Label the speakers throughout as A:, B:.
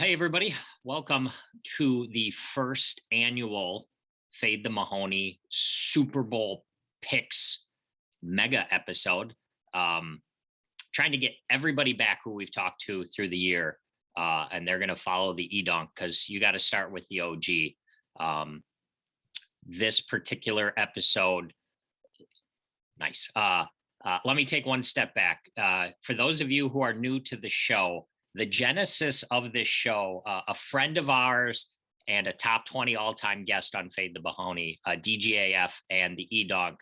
A: Hey, everybody. Welcome to the first annual Fade the Mahoney Super Bowl picks mega episode. Trying to get everybody back who we've talked to through the year, and they're going to follow the E-Donk because you got to start with the OG. This particular episode, nice. Let me take one step back. For those of you who are new to the show, the genesis of this show, a friend of ours and a top 20 all-time guest on Fade the Mahoney, DGAF and the E-Donk,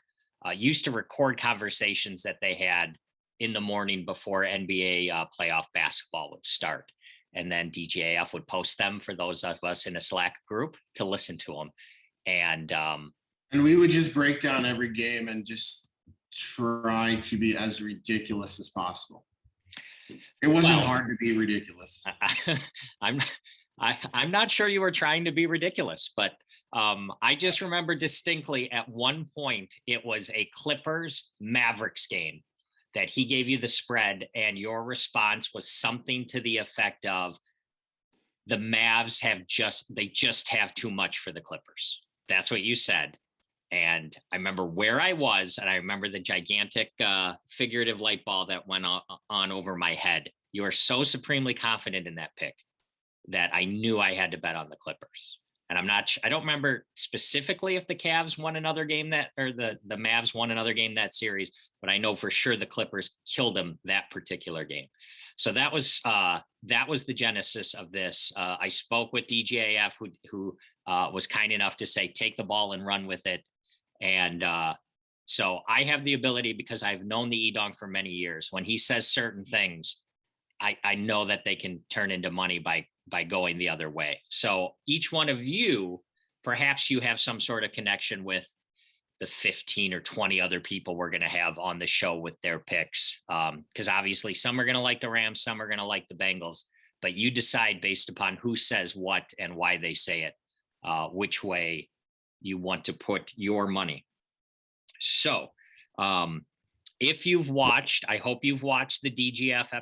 A: used to record conversations that they had in the morning before NBA playoff basketball would start. And then DGAF would post them for those of us in a Slack group to listen to them. And
B: we would just break down every game and just try to be as ridiculous as possible. It wasn't hard to be ridiculous.
A: I'm not sure you were trying to be ridiculous, but I just remember distinctly at one point it was a Clippers Mavericks game that he gave you the spread, and your response was something to the effect of the Mavs just have too much for the Clippers. That's what you said. And I remember where I was, and I remember the gigantic figurative light ball that went on over my head. You are so supremely confident in that pick that I knew I had to bet on the Clippers. And I don't remember specifically if the Cavs won another game or the Mavs won another game that series, but I know for sure the Clippers killed them that particular game. So that was the genesis of this. I spoke with DGAF, who was kind enough to say, take the ball and run with it. And so I have the ability, because I've known the E-Donk for many years. When he says certain things, I know that they can turn into money by going the other way. So each one of you, perhaps you have some sort of connection with the 15 or 20 other people we're going to have on the show with their picks. Because obviously some are going to like the Rams, some are going to like the Bengals, but you decide based upon who says what and why they say it, which way you want to put your money. So if you've watched, I hope you've watched the DGAF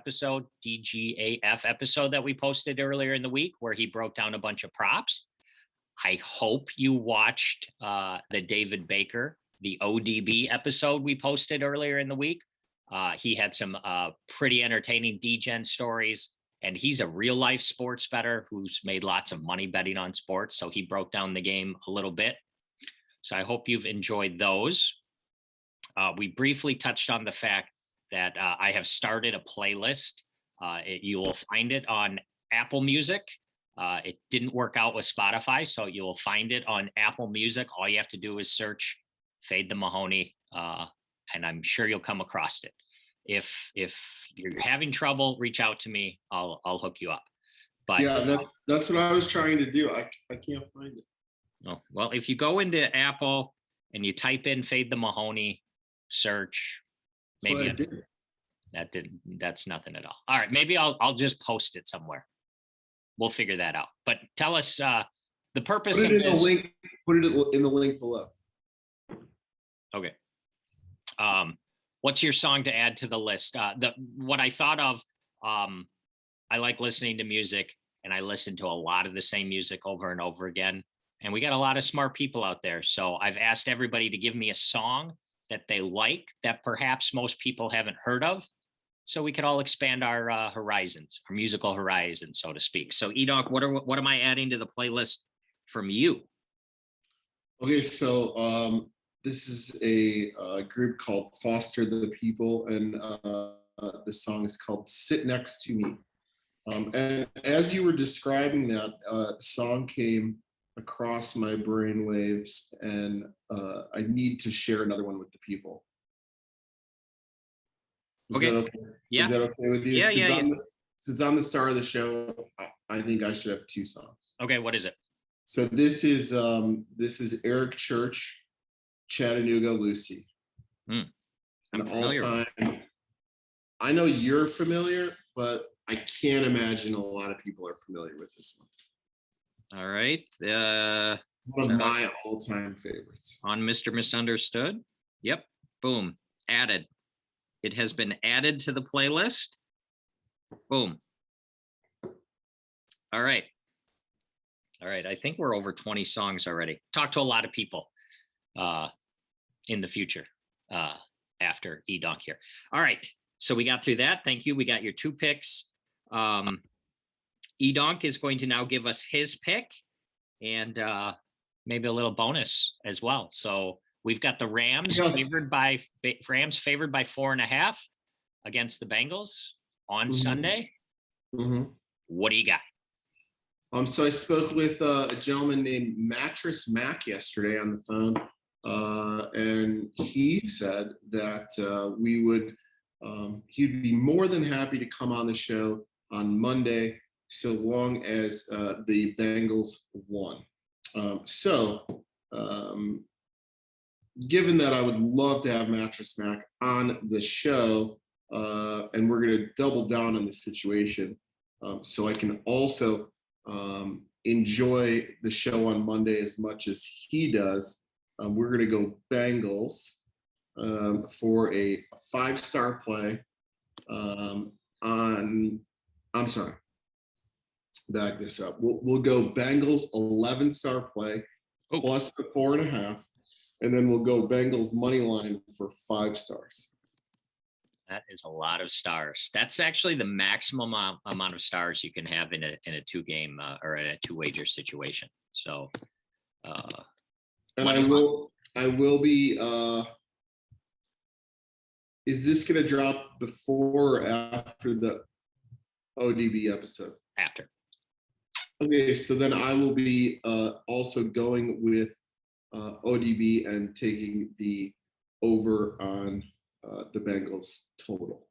A: episode that we posted earlier in the week, where he broke down a bunch of props. I hope you watched the David Baker, the ODB episode we posted earlier in the week. He had some pretty entertaining DGen stories, and he's a real life sports bettor who's made lots of money betting on sports. So he broke down the game a little bit. So I hope you've enjoyed those. We briefly touched on the fact that I have started a playlist. You will find it on Apple Music. It didn't work out with Spotify, so you will find it on Apple Music. All you have to do is search Fade the Mahoney, and I'm sure you'll come across it. If you're having trouble, reach out to me. I'll hook you up. But
B: yeah, that's what I was trying to do. I can't find it.
A: Oh, well, if you go into Apple and you type in Fade the Mahoney, search, maybe that's nothing at all. All right, maybe I'll just post it somewhere. We'll figure that out. But tell us the purpose of this.
B: Put it in the link below.
A: Okay. What's your song to add to the list? What I thought of, I like listening to music, and I listen to a lot of the same music over and over again. And we got a lot of smart people out there. So I've asked everybody to give me a song that they like that perhaps most people haven't heard of, so we could all expand our horizons, our musical horizons, so to speak. So E-Donk, what am I adding to the playlist from you?
B: Okay, so this is a group called Foster the People, and the song is called Sit Next to Me. And as you were describing that, song came across my brain waves, and I need to share another one with the people. Is that okay?
A: Yeah.
B: Is that okay with you?
A: Yeah,
B: Since I'm the star of the show, I think I should have two songs.
A: Okay, what is it?
B: So this is Eric Church, Chattanooga Lucy.
A: I'm familiar.
B: I know you're familiar, but I can't imagine a lot of people are familiar with this one.
A: All right.
B: One of my all-time favorites.
A: On Mr. Misunderstood. Yep. Boom. Added. It has been added to the playlist. Boom. All right. All right. I think we're over 20 songs already. Talked to a lot of people in the future after E-Donk here. All right. So we got through that. Thank you. We got your 2 picks. E-Donk is going to now give us his pick and maybe a little bonus as well. So we've got the Rams favored by 4.5 against the Bengals on Sunday. What do you got?
B: So I spoke with a gentleman named Mattress Mac yesterday on the phone, and he said that he'd be more than happy to come on the show on Monday, so long as the Bengals won. Given that I would love to have Mattress Mac on the show, and we're going to double down on this situation, so I can also enjoy the show on Monday as much as he does. We're going to go Bengals for a 5-star play I'm sorry, back this up. We'll go Bengals 11-star play plus the 4.5, and then we'll go Bengals money line for 5 stars.
A: That is a lot of stars. That's actually the maximum amount of stars you can have in a 2-game or in a 2-wager situation. So,
B: and I will be. Is this going to drop before or after the ODB episode?
A: After.
B: Okay, so then I will be also going with ODB and taking the over on the Bengals total.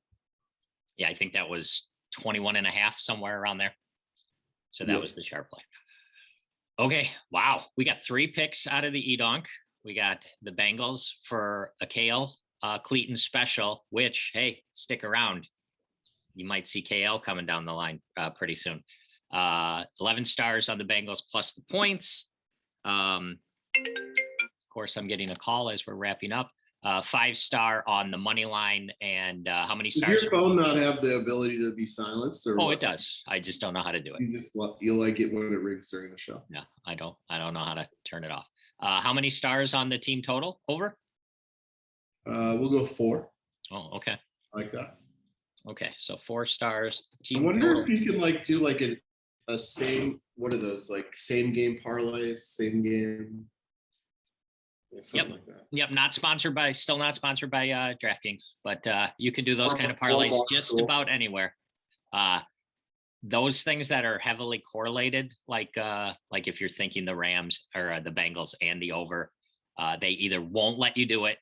A: Yeah, I think that was 21.5, somewhere around there. So that was the sharp play. Okay, wow. We got 3 picks out of the E-Donk. We got the Bengals for a Kale Cleaton special, which, hey, stick around. You might see KL coming down the line pretty soon. 11 stars on the Bengals plus the points. Of course, I'm getting a call as we're wrapping up. 5-star on the money line, and how many stars?
B: Does your phone not have the ability to be silenced? Or
A: it does. I just don't know how to do it.
B: You like it when it rings during the show?
A: No, I don't know how to turn it off. How many stars on the team total? Over?
B: We'll go 4.
A: Oh, okay.
B: I like that.
A: Okay, so 4 stars.
B: I wonder if you can do a same. What are those, same game parlays, same game? Something like that.
A: Yep, still not sponsored by DraftKings, but you can do those kind of parlays just about anywhere. Those things that are heavily correlated, like if you're thinking the Rams or the Bengals and the over, they either won't let you do it,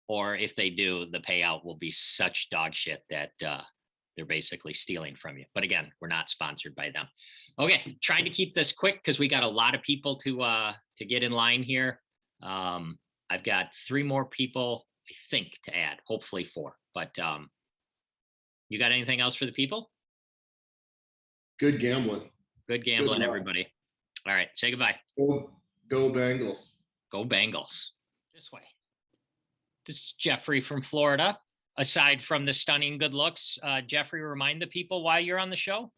A: or if they do, the payout will be such dog shit that they're basically stealing from you. But again, we're not sponsored by them. Okay, trying to keep this quick because we got a lot of people to get in line here. I've got 3 more people, I think, to add, hopefully 4. But you got anything else for the people?
B: Good gambling.
A: Good gambling, everybody. All right, say goodbye.
B: Go Bengals.
A: Go Bengals. This way. This is Jeffrey from Florida. Aside from the stunning good looks, Jeffrey, remind the people why you're on the show.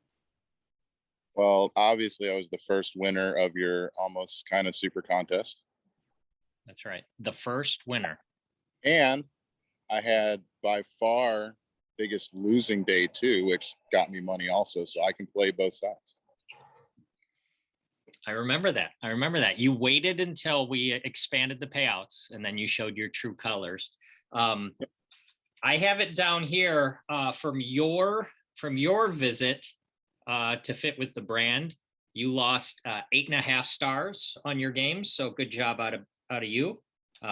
C: Well, obviously, I was the first winner of your almost kind of super contest.
A: That's right. The first winner.
C: And I had by far biggest losing day too, which got me money also. So I can play both sides.
A: I remember that. You waited until we expanded the payouts and then you showed your true colors. I have it down here from your visit to fit with the brand. You lost 8.5 stars on your games. So good job out of you.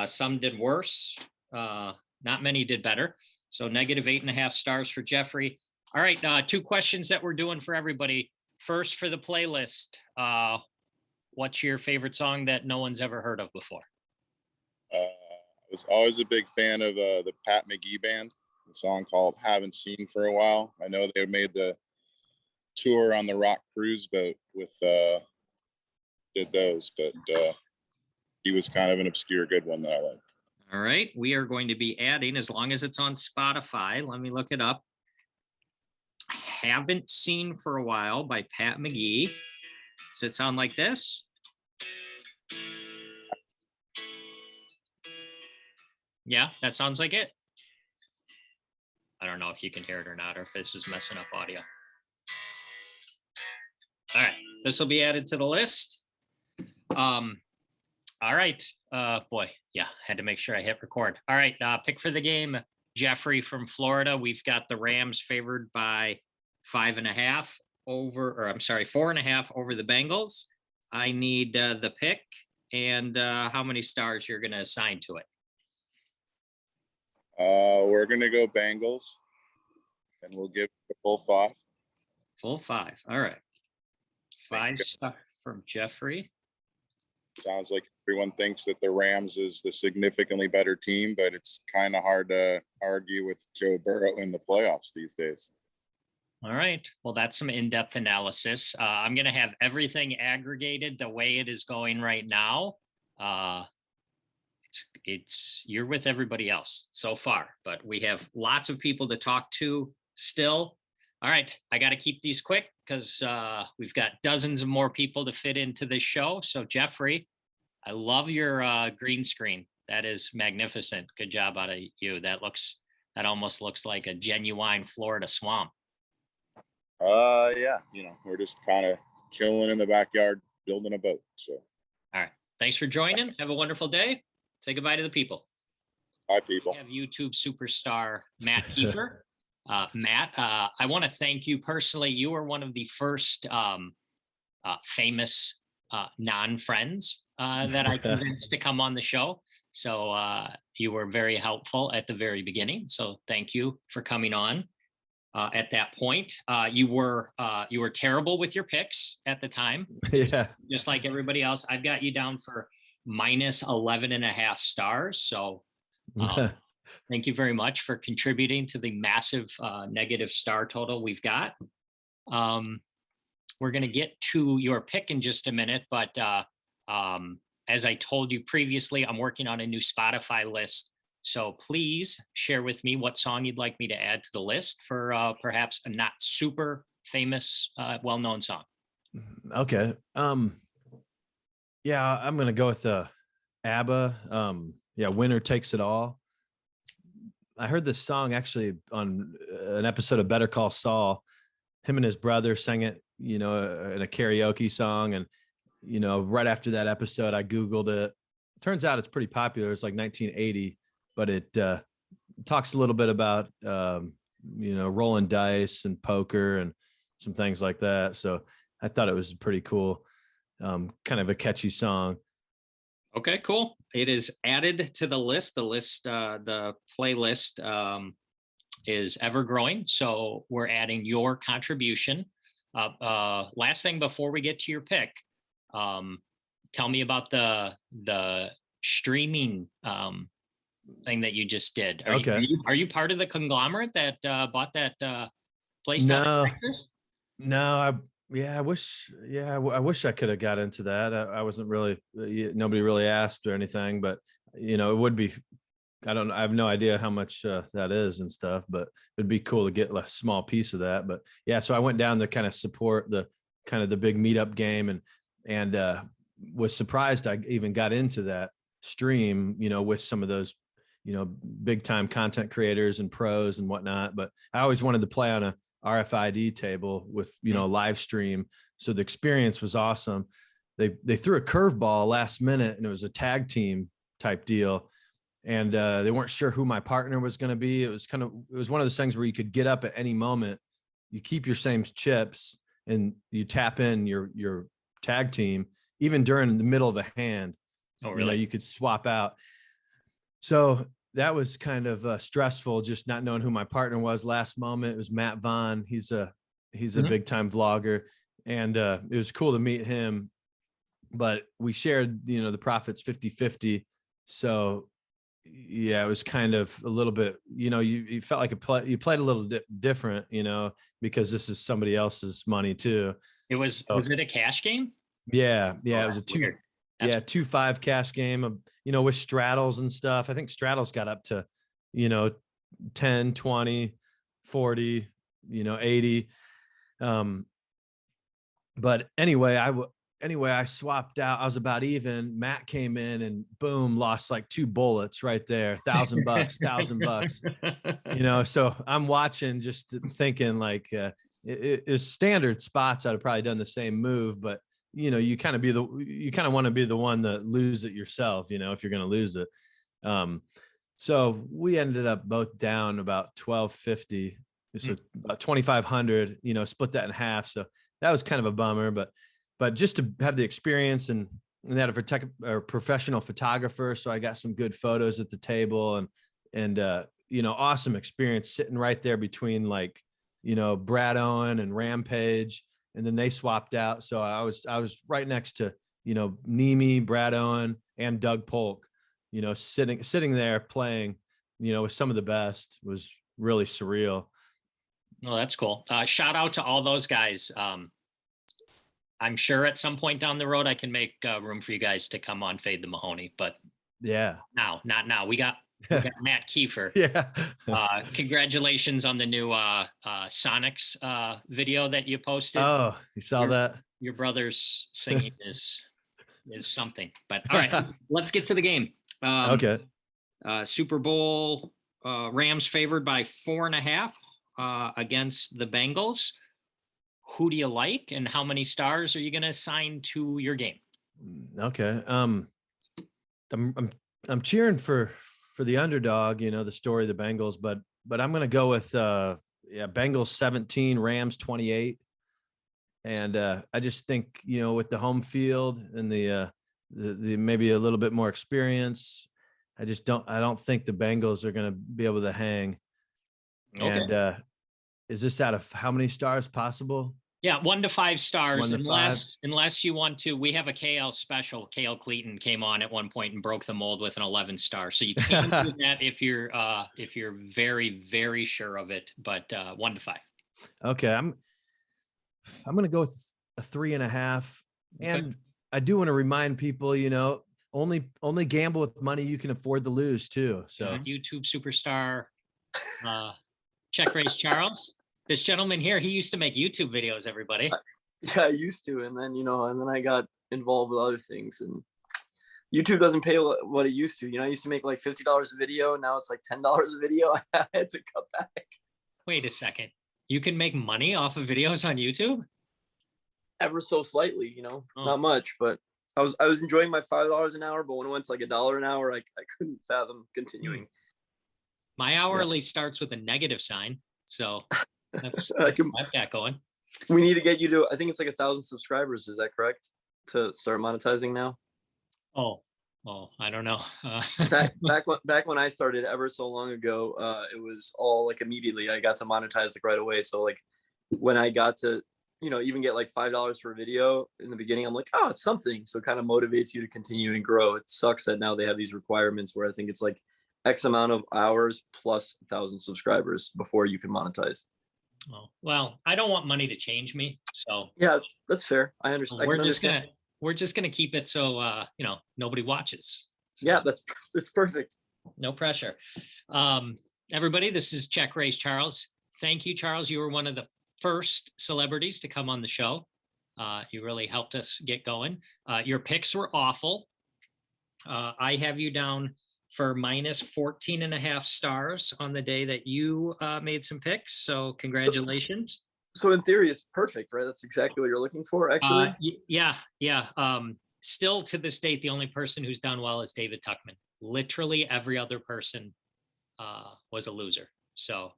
A: Some did worse. Not many did better. So -8.5 stars for Jeffrey. All right. 2 questions that we're doing for everybody. First, for the playlist, what's your favorite song that no one's ever heard of before?
C: I was always a big fan of the Pat McGee Band, the song called Haven't Seen for a While. I know they made the tour on the Rock Cruise boat with did those, but he was kind of an obscure good one that I liked.
A: All right, we are going to be adding, as long as it's on Spotify, let me look it up. I haven't seen for a while by Pat McGee. Does it sound like this? Yeah, that sounds like it. I don't know if you can hear it or not, or if this is messing up audio. All right, this will be added to the list. All right, boy, yeah, had to make sure I hit record. All right, pick for the game, Jeffrey from Florida. We've got the Rams favored by 5.5 over, or I'm sorry, 4.5 over the Bengals. I need the pick and how many stars you're going to assign to it.
C: We're gonna go Bengals, and we'll give it a full 5.
A: Full 5. All right. 5 star from Jeffrey.
C: Sounds like everyone thinks that the Rams is the significantly better team, but it's kind of hard to argue with Joe Burrow in the playoffs these days.
A: All right. Well, that's some in-depth analysis. I'm going to have everything aggregated the way it is going right now. It's you're with everybody else so far, but we have lots of people to talk to still. All right, I got to keep these quick because we've got dozens of more people to fit into this show. So Jeffrey, I love your green screen. That is magnificent. Good job out of you. That almost looks like a genuine Florida swamp.
C: Yeah, we're just kind of chilling in the backyard, building a boat. So,
A: all right, thanks for joining. Have a wonderful day. Say goodbye to the people.
C: Bye, people.
A: We have YouTube superstar Matt Kiefer. Matt, I want to thank you personally. You were one of the first famous non-friends that I convinced to come on the show. So you were very helpful at the very beginning. So thank you for coming on. At that point, you were terrible with your picks at the time.
D: Yeah,
A: just like everybody else. I've got you down for minus 11.5 stars. So thank you very much for contributing to the massive negative star total we've got. We're going to get to your pick in just a minute, but as I told you previously, I'm working on a new Spotify list. So please share with me what song you'd like me to add to the list for perhaps a not super famous, well-known song.
D: Okay. Yeah, I'm going to go with ABBA. Yeah, Winner Takes It All. I heard this song actually on an episode of Better Call Saul. Him and his brother sang it, in a karaoke song. And, right after that episode, I Googled it. Turns out it's pretty popular. It's like 1980, but it talks a little bit about, rolling dice and poker and some things like that. So I thought it was pretty cool, kind of a catchy song.
A: Okay, cool. It is added to the list. The playlist is ever growing. So we're adding your contribution. Last thing before we get to your pick, tell me about the streaming thing that you just did. Are you part of the conglomerate that bought that place?
D: No, I wish I could have got into that. I wasn't really, nobody really asked or anything, but it would be, I have no idea how much that is and stuff, but it'd be cool to get a small piece of that. But yeah, so I went down to kind of support the big meetup game and was surprised I even got into that stream, with some of those, big time content creators and pros and whatnot. But I always wanted to play on a RFID table with, live stream. So the experience was awesome. They threw a curveball last minute and it was a tag team type deal. And they weren't sure who my partner was going to be. It was one of those things where you could get up at any moment, you keep your same chips and you tap in your tag team, even during the middle of a hand.
A: Oh, really?
D: You could swap out. So that was kind of stressful, just not knowing who my partner was. Last moment, it was Matt Vaughn. He's a big time vlogger, and it was cool to meet him. But we shared, the profits 50-50. So yeah, it was kind of a little bit, you felt like you played a little different, because this is somebody else's money too.
A: Was it a cash game?
D: Yeah. It was a 2-5 cash game, with straddles and stuff. I think straddles got up to, 10, 20, 40, 80. But anyway, I swapped out. I was about even. Matt came in and boom, lost like 2 bullets right there. $1,000, $1,000. So I'm watching, just thinking like, it is standard spots. I'd have probably done the same move, but you kind of want to be the one that lose it yourself, if you're going to lose it. So we ended up both down about 1,250. So about 2,500, split that in half. So that was kind of a bummer, but just to have the experience and that a professional photographer. So I got some good photos at the table and awesome experience sitting right there between like, Brad Owen and Rampage. And then they swapped out. So I was right next to, Nemi, Brad Owen, and Doug Polk, sitting there playing, with some of the best. Was really surreal.
A: Well, that's cool. Shout out to all those guys. I'm sure at some point down the road, I can make room for you guys to come on Fade the Mahoney, but
D: yeah,
A: not now. We got Matt Kiefer.
D: Yeah.
A: Congratulations on the new Sonics video that you posted.
D: Oh, you saw that?
A: Your brother's singing is something. But all right, let's get to the game.
D: Okay.
A: Super Bowl Rams favored by 4.5 against the Bengals. Who do you like, and how many stars are you going to assign to your game?
D: Okay. I'm cheering for the underdog, the story of the Bengals, but I'm going to go with Bengals 17, Rams 28. And I just think, with the home field and the maybe a little bit more experience, I don't think the Bengals are going to be able to hang. Okay. And is this out of how many stars possible?
A: Yeah, 1 to 5 stars.
D: 1 to 5.
A: Unless you want to, we have a KL special. KL Cleaton came on at one point and broke the mold with an 11 star. So you can do that if you're very, very sure of it. But 1 to 5.
D: Okay, I'm going to go with a 3.5. Okay. And I do want to remind people, only gamble with money you can afford to lose too. So
A: YouTube superstar, Check Race Charles. This gentleman here, he used to make YouTube videos, everybody.
E: Yeah, I used to. And then, and then I got involved with other things, and YouTube doesn't pay what it used to. I used to make like $50 a video. Now it's like $10 a video. I had to cut back.
A: Wait a second. You can make money off of videos on YouTube?
E: Ever so slightly, not much, but I was enjoying my $5 an hour, but when it went to like $1 an hour, I couldn't fathom continuing.
A: My hourly starts with a negative sign. So that's I've got going.
E: We need to get you to, I think it's like 1,000 subscribers. Is that correct? To start monetizing now?
A: Oh, I don't know.
E: back when I started ever so long ago, it was all like immediately I got to monetize like right away. So like when I got to, even get like $5 for a video in the beginning, I'm like, oh, it's something. So it kind of motivates you to continue and grow. It sucks that now they have these requirements where I think it's like X amount of hours plus 1,000 subscribers before you can monetize.
A: Oh, well, I don't want money to change me. So
E: yeah, that's fair. I understand.
A: We're just gonna keep it so nobody watches. So,
E: yeah, that's perfect.
A: No pressure. Everybody, this is Check Race Charles. Thank you, Charles. You were one of the first celebrities to come on the show. You really helped us get going. Your picks were awful. I have you down for minus 14.5 stars on the day that you made some picks. So congratulations.
E: So in theory, it's perfect, right? That's exactly what you're looking for, actually.
A: Yeah. Still to this date, the only person who's done well is David Tuckman. Literally every other person was a loser. So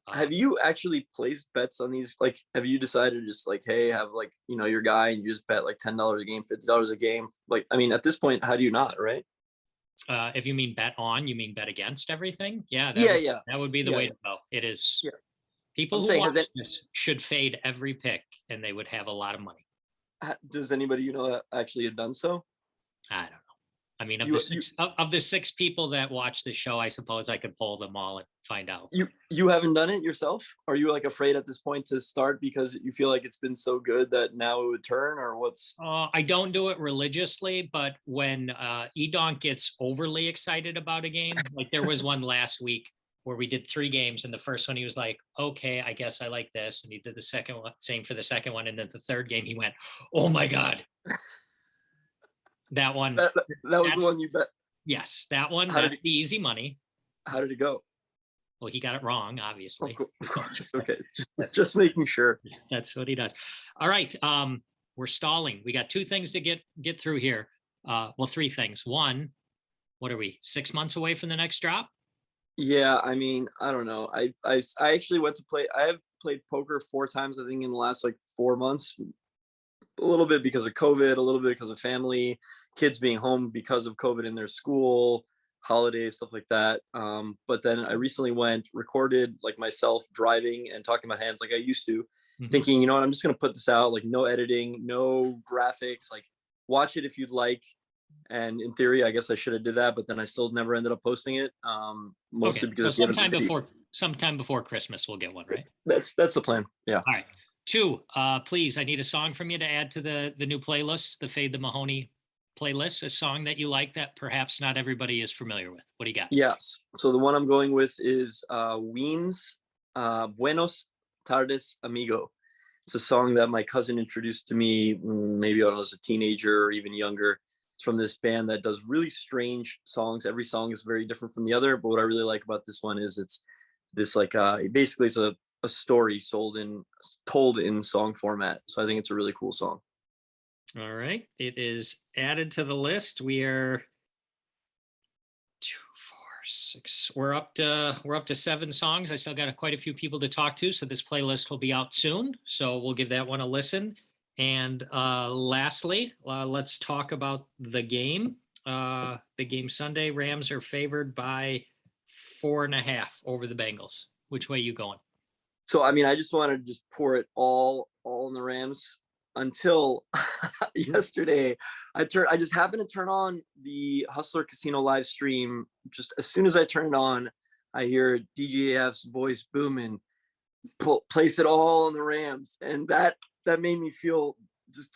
E: have you actually placed bets on these? Like, have you decided just like, hey, have like, your guy and you just bet like $10 a game, $50 a game? Like, I mean, at this point, how do you not, right?
A: If you mean bet on, you mean bet against everything? Yeah. That would be the way to go. It is. Yeah. People who watch this should fade every pick and they would have a lot of money.
E: Does anybody actually have done so?
A: I don't know. I mean, of the 6 people that watch the show, I suppose I could poll them all and find out.
E: You haven't done it yourself? Are you like afraid at this point to start because you feel like it's been so good that now it would turn, or what's?
A: I don't do it religiously, but when Edonk gets overly excited about a game, like there was one last week where we did 3 games, and the first one he was like, okay, I guess I like this, and he did the second one, same for the second one, and then the third game he went, oh my god, that one.
E: That was the one you bet.
A: Yes, that one.
E: How did
A: That's the easy money.
E: How did it go?
A: Well, he got it wrong, obviously.
E: Of course. Okay, just making sure.
A: That's what he does. All right, we're stalling. We got 2 things to get through here. Well, 3 things. One, what are we, 6 months away from the next drop?
E: Yeah, I mean, I don't know. I actually went to play. I have played poker 4 times, I think, in the last like 4 months. A little bit because of COVID, a little bit because of family, kids being home because of COVID in their school, holidays, stuff like that. But then I recently recorded like myself driving and talking about hands like I used to, thinking, you know what, I'm just gonna put this out, like no editing, no graphics, like watch it if you'd like. And in theory, I guess I should have did that, but then I still never ended up posting it. Mostly because
A: so sometime before Christmas we'll get one, right?
E: That's the plan. Yeah.
A: All right. 2, please, I need a song from you to add to the new playlist, the Fade the Mahoney playlist, a song that you like that perhaps not everybody is familiar with. What do you got?
E: Yes. So the one I'm going with is Ween's Buenos Tardes, Amigo. It's a song that my cousin introduced to me maybe when I was a teenager or even younger. It's from this band that does really strange songs. Every song is very different from the other. But what I really like about this one is it's this like basically it's a story told in song format. So I think it's a really cool song.
A: All right, it is added to the list. We are 2, 4, 6. We're up to 7 songs. I still got quite a few people to talk to, so this playlist will be out soon. So we'll give that one a listen. And lastly, let's talk about the game. The game Sunday. Rams are favored by 4.5 over the Bengals. Which way you going?
E: So I mean, I just wanted to just pour it all in the Rams until yesterday. I just happened to turn on the Hustler Casino live stream. Just as soon as I turn it on, I hear DJF's voice booming, place it all on the Rams, and that made me feel just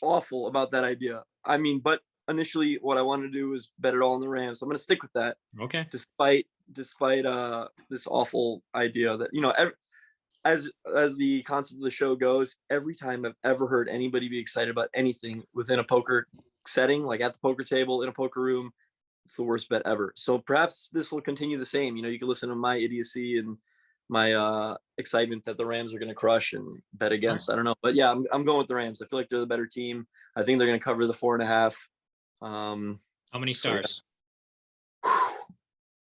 E: awful about that idea. I mean, but initially what I wanted to do was bet it all on the Rams. I'm going to stick with that.
A: Okay.
E: Despite this awful idea that, you know, as the concept of the show goes, every time I've ever heard anybody be excited about anything within a poker setting, like at the poker table, in a poker room, it's the worst bet ever. So perhaps this will continue the same. You know, you can listen to my idiocy and my excitement that the Rams are going to crush and bet against. I don't know. But yeah, I'm going with the Rams. I feel like they're the better team. I think they're going to cover the 4.5.
A: How many stars?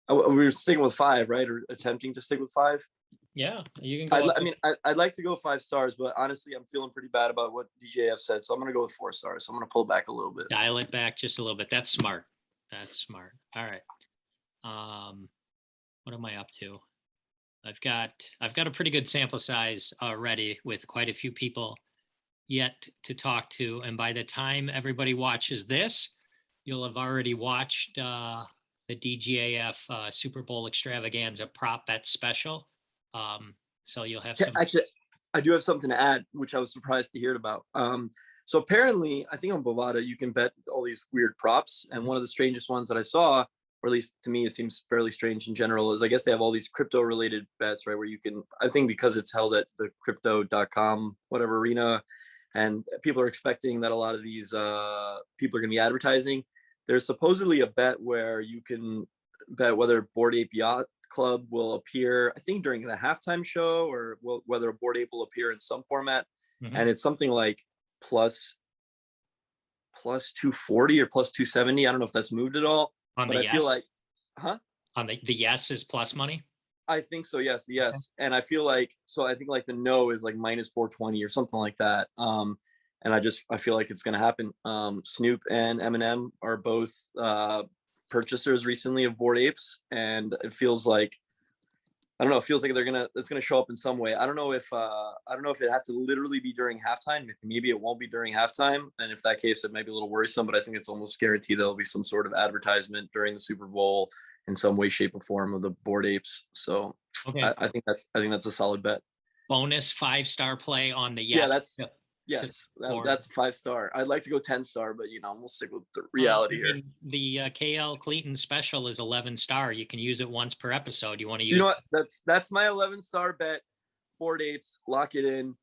E: We were sticking with 5, right? Or attempting to stick with 5.
A: Yeah, you can go.
E: I'd like to go 5 stars, but honestly, I'm feeling pretty bad about what DJF said, so I'm going to go with 4 stars. So I'm going to pull back a little bit.
A: Dial it back just a little bit. That's smart. All right. What am I up to? I've got a pretty good sample size already with quite a few people yet to talk to, and by the time everybody watches this, you'll have already watched the DGAF Super Bowl Extravaganza prop bet special. So you'll have some.
E: Actually, I do have something to add, which I was surprised to hear about. So apparently, I think on Bovada, you can bet all these weird props. And one of the strangest ones that I saw, or at least to me, it seems fairly strange in general, is I guess they have all these crypto related bets, right? Where you can, I think because it's held at the crypto.com, whatever arena, and people are expecting that a lot of these people are going to be advertising. There's supposedly a bet where you can bet whether Bored Ape Yacht Club will appear, I think during the halftime show, or whether a Bored Ape will appear in some format. And it's something like plus 240 or plus 270. I don't know if that's moved at all.
A: On
E: but
A: the
E: I
A: yes?
E: feel like,
A: on the yes is plus money.
E: I think so. Yes. Okay. And I feel like, so I think like the no is like minus 420 or something like that. And I feel like it's going to happen. Snoop and Eminem are both purchasers recently of Bored Apes, and it feels like, I don't know, it feels like it's gonna show up in some way. I don't know if it has to literally be during halftime. Maybe it won't be during halftime, and if that case, it might be a little worrisome. But I think it's almost guaranteed there'll be some sort of advertisement during the Super Bowl in some way, shape, or form of the Bored Apes. So okay. I think that's a solid bet.
A: Bonus 5-star play on the yes.
E: Yeah, Yes,
A: or-
E: that's a 5-star. I'd like to go 10-star, but we'll stick with the
A: Well,
E: reality
A: I
E: here.
A: mean, the KL Cleaton special is 11-star. You can use it once per episode. You want to use?
E: You know what? That's my 11-star bet. Bored Apes, lock it in.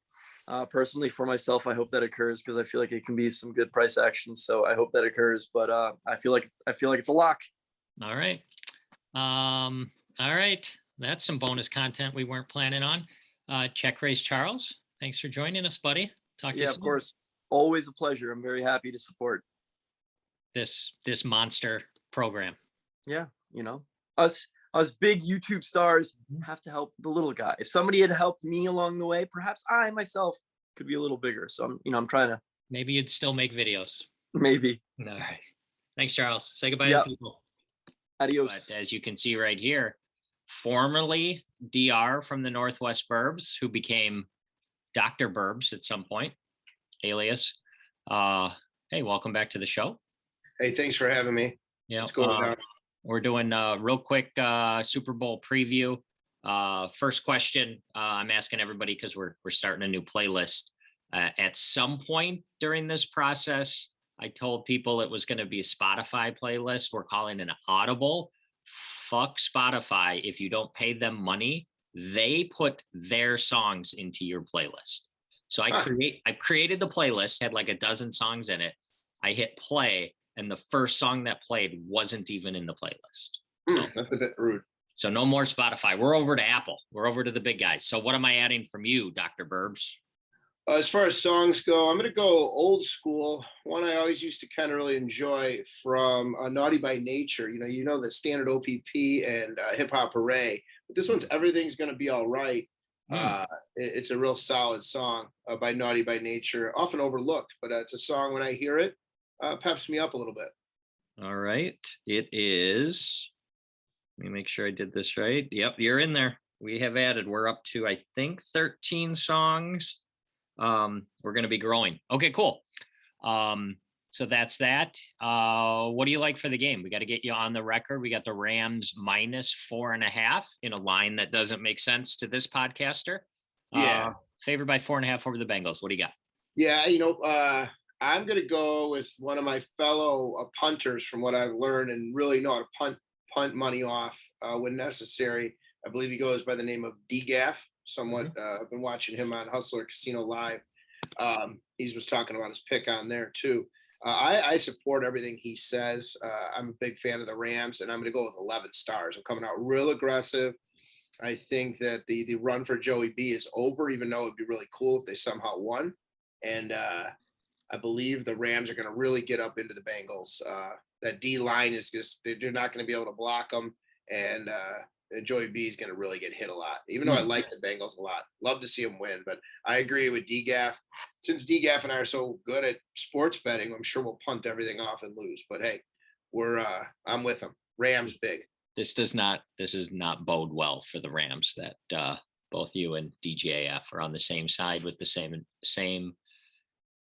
E: Personally, for myself, I hope that occurs because I feel like it can be some good price action. So I hope that occurs. But I feel like it's a lock.
A: All right. All right. That's some bonus content we weren't planning on. Check raise Charles. Thanks for joining us, buddy. Talk to you
E: Yeah,
A: soon.
E: of course. Always a pleasure. I'm very happy to support
A: This monster program.
E: Yeah, us big YouTube stars have to help the little guy. If somebody had helped me along the way, perhaps I myself could be a little bigger. So I'm trying to
A: Maybe you'd still make videos.
E: maybe.
A: All right. Thanks, Charles. Say goodbye to
E: Yep.
A: the people.
E: Adios.
A: But as you can see right here, formerly DR from the Northwest Burbs, who became Dr. Burbs at some point, alias. Hey, welcome back to the show.
F: Hey, thanks for having me.
A: Yeah,
F: What's going on?
A: we're doing a real quick Super Bowl preview. First question I'm asking everybody because we're starting a new playlist. At some point during this process, I told people it was going to be a Spotify playlist. We're calling it an Audible. Fuck Spotify. If you don't pay them money, they put their songs into your playlist. So I created the playlist, had like a dozen songs in it. I hit play, and the first song that played wasn't even in the playlist. So
F: That's a bit rude.
A: So no more Spotify. We're over to Apple. We're over to the big guys. So what am I adding from you, Dr. Burbs?
F: As far as songs go, I'm going to go old school. One I always used to kind of really enjoy from Naughty by Nature. You know the standard OPP and Hip Hop Hooray. But this one's Everything's Gonna Be All Right. It's a real solid song by Naughty by Nature, often overlooked, but it's a song when I hear it, peps me up a little bit.
A: All right. It is. Let me make sure I did this right. Yep, you're in there. We have added. We're up to, I think, 13 songs. We're going to be growing. Okay, cool. So that's that. What do you like for the game? We got to get you on the record. We got the Rams -4.5 in a line that doesn't make sense to this podcaster.
F: Yeah.
A: Favored by 4.5 over the Bengals. What do you got?
F: Yeah, I'm going to go with one of my fellow punters from what I've learned and really know how to punt money off when necessary. I believe he goes by the name of DGAF. Somewhat, I've been watching him on Hustler Casino Live. He was talking about his pick on there too. I support everything he says. I'm a big fan of the Rams, and I'm going to go with 11 stars. I'm coming out real aggressive. I think that the run for Joey B is over, even though it'd be really cool if they somehow won. And I believe the Rams are going to really get up into the Bengals. That D line is just, they're not going to be able to block them. And Joey B is going to really get hit a lot, even though I like the Bengals a lot. Love to see him win, but I agree with DGAF. Since DGAF and I are so good at sports betting, I'm sure we'll punt everything off and lose. But hey, I'm with them. Rams big.
A: This does not bode well for the Rams that both you and DGAF are on the same side with the same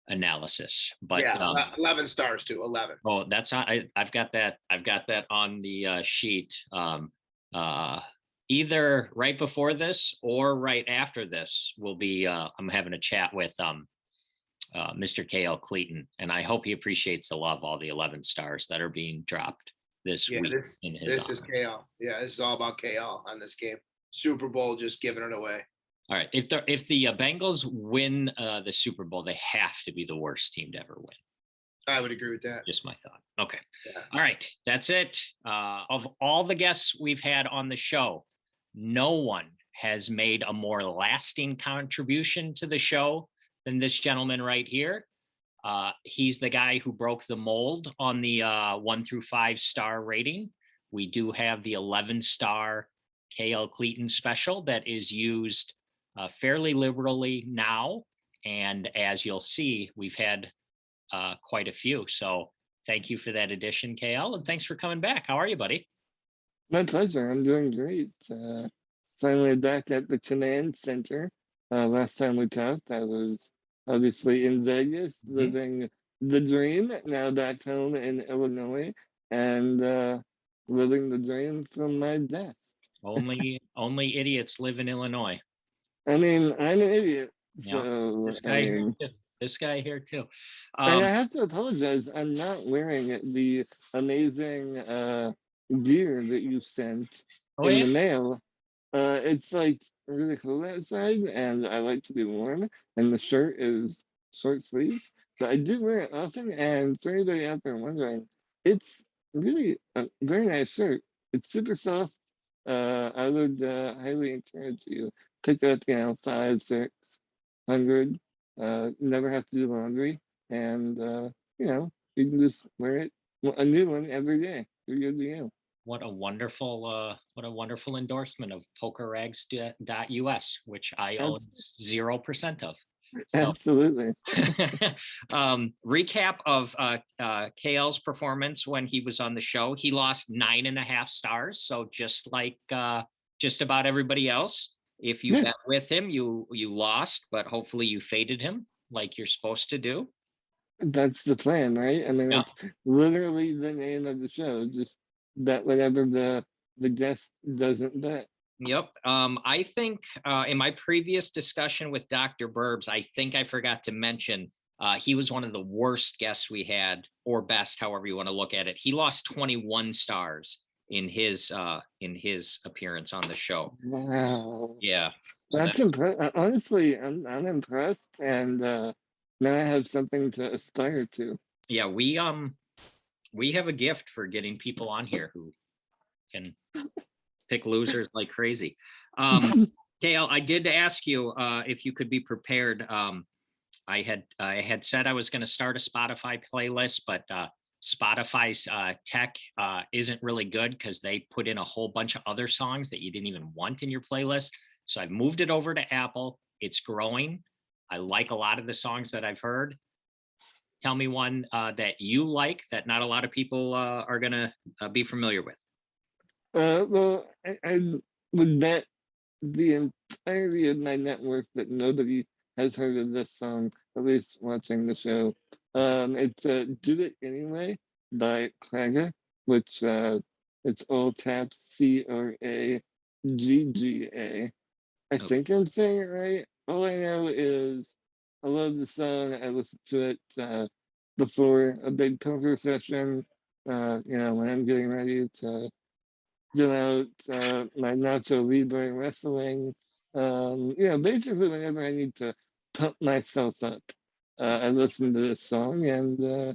A: analysis. But
F: yeah, 11 stars too. 11.
A: Oh, that's not, I've got that on the sheet. Either right before this or right after this will be I'm having a chat with Mr. KL Cleaton, and I hope he appreciates the love, all the 11 stars that are being dropped this week in his
F: this is KL. Yeah, this is all about KL on this game. Super Bowl, just giving it away.
A: All right, if the Bengals win the Super Bowl, they have to be the worst team to ever win.
F: I would agree with that.
A: Just my thought. Okay.
F: Yeah.
A: All right. That's it. Of all the guests we've had on the show, no one has made a more lasting contribution to the show than this gentleman right here. He's the guy who broke the mold on the 1 through 5 star rating. We do have the 11-star KL Cleaton special that is used fairly liberally now. And as you'll see, we've had quite a few. So thank you for that addition, KL, and thanks for coming back. How are you, buddy?
G: My pleasure. I'm doing great. Finally back at the Command Center. Last time we talked, I was obviously in Vegas, living the dream. Now back home in Illinois, and living the dream from my desk.
A: Only idiots live in Illinois.
G: I mean, I'm an idiot.
A: Yeah,
G: So
A: this guy, This guy here too.
G: And I have to apologize. I'm not wearing the amazing gear that you sent
A: Oh,
G: in
A: yeah?
G: the mail. It's like really cool outside, and I like to be warm. And the shirt is short sleeve, so I do wear it often. And for anybody out there wondering, it's really a very nice shirt. It's super soft. I would highly encourage you pick up, 5, 600. Never have to do laundry, and you can just wear it a new one every day. You're good to go.
A: What a wonderful endorsement of pokerrags.us, which I own 0% of. So,
G: Absolutely.
A: recap of KL's performance when he was on the show. He lost 9.5 stars. So just like just about everybody else, if you
G: Yeah.
A: bet with him, you lost, but hopefully you faded him like you're supposed to do.
G: That's the plan, right? I mean,
A: Yeah.
G: that's literally the name of the show. Just bet whatever the guest doesn't bet.
A: Yep. I think in my previous discussion with Dr. Burbs, I think I forgot to mention he was one of the worst guests we had, or best, however you want to look at it. He lost 21 stars in his appearance on the show.
G: Wow.
A: Yeah. So
G: That's impressive. Honestly, I'm impressed, and now I have something to aspire to.
A: yeah, we have a gift for getting people on here who can pick losers like crazy. Kale, I did ask you if you could be prepared. I had said I was going to start a Spotify playlist, but Spotify's tech isn't really good because they put in a whole bunch of other songs that you didn't even want in your playlist. So I've moved it over to Apple. It's growing. I like a lot of the songs that I've heard. Tell me one that you like that not a lot of people are going to be familiar with.
G: Well, I would bet the entirety of my network that nobody has heard of this song, at least watching the show. It's "Do It Anyway" by Cragga, which it's all caps CRAGGA. I think I'm saying it right. All I know is I love the song. I listened to it before a big poker session. When I'm getting ready to get out my Nacho Libre wrestling. Basically whenever I need to pump myself up, I listen to this song, and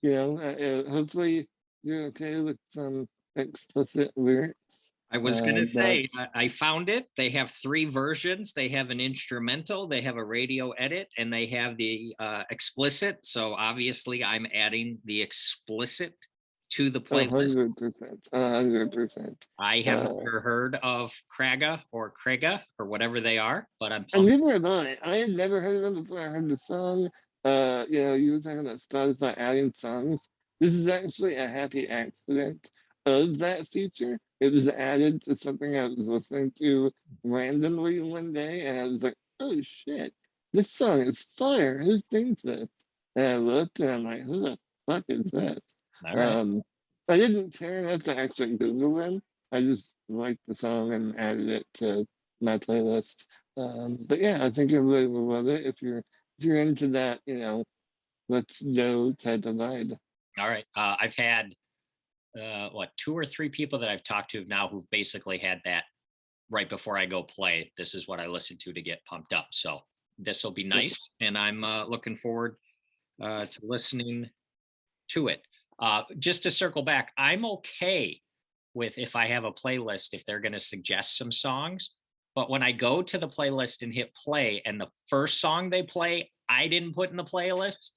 G: hopefully you're okay with some explicit lyrics.
A: I was going to
G: But
A: say, I found it. They have 3 versions. They have an instrumental, they have a radio edit, and they have the explicit. So obviously I'm adding the explicit to the playlist.
G: 100%, 100%.
A: I have never heard of Cragga or whatever they are, but I'm
G: And
A: pumped.
G: neither have I. I had never heard of them before I heard the song. You were talking about Spotify adding songs. This is actually a happy accident of that feature. It was added to something I was listening to randomly one day, and I was like, "Oh shit, this song is fire! Who sings this?" And I looked, and I'm like, "Who the fuck is this?"
A: All right.
G: I didn't care enough to actually Google them. I just liked the song and added it to my playlist. But yeah, I think everybody will love it if you're into that, let's go type of vibe.
A: All right. I've had 2 or 3 people that I've talked to now who've basically had that right before I go play. This is what I listen to get pumped up. So this will be nice, and I'm looking forward to listening to it. Just to circle back, I'm okay with if I have a playlist, if they're going to suggest some songs. But when I go to the playlist and hit play, and the first song they play, I didn't put in the playlist.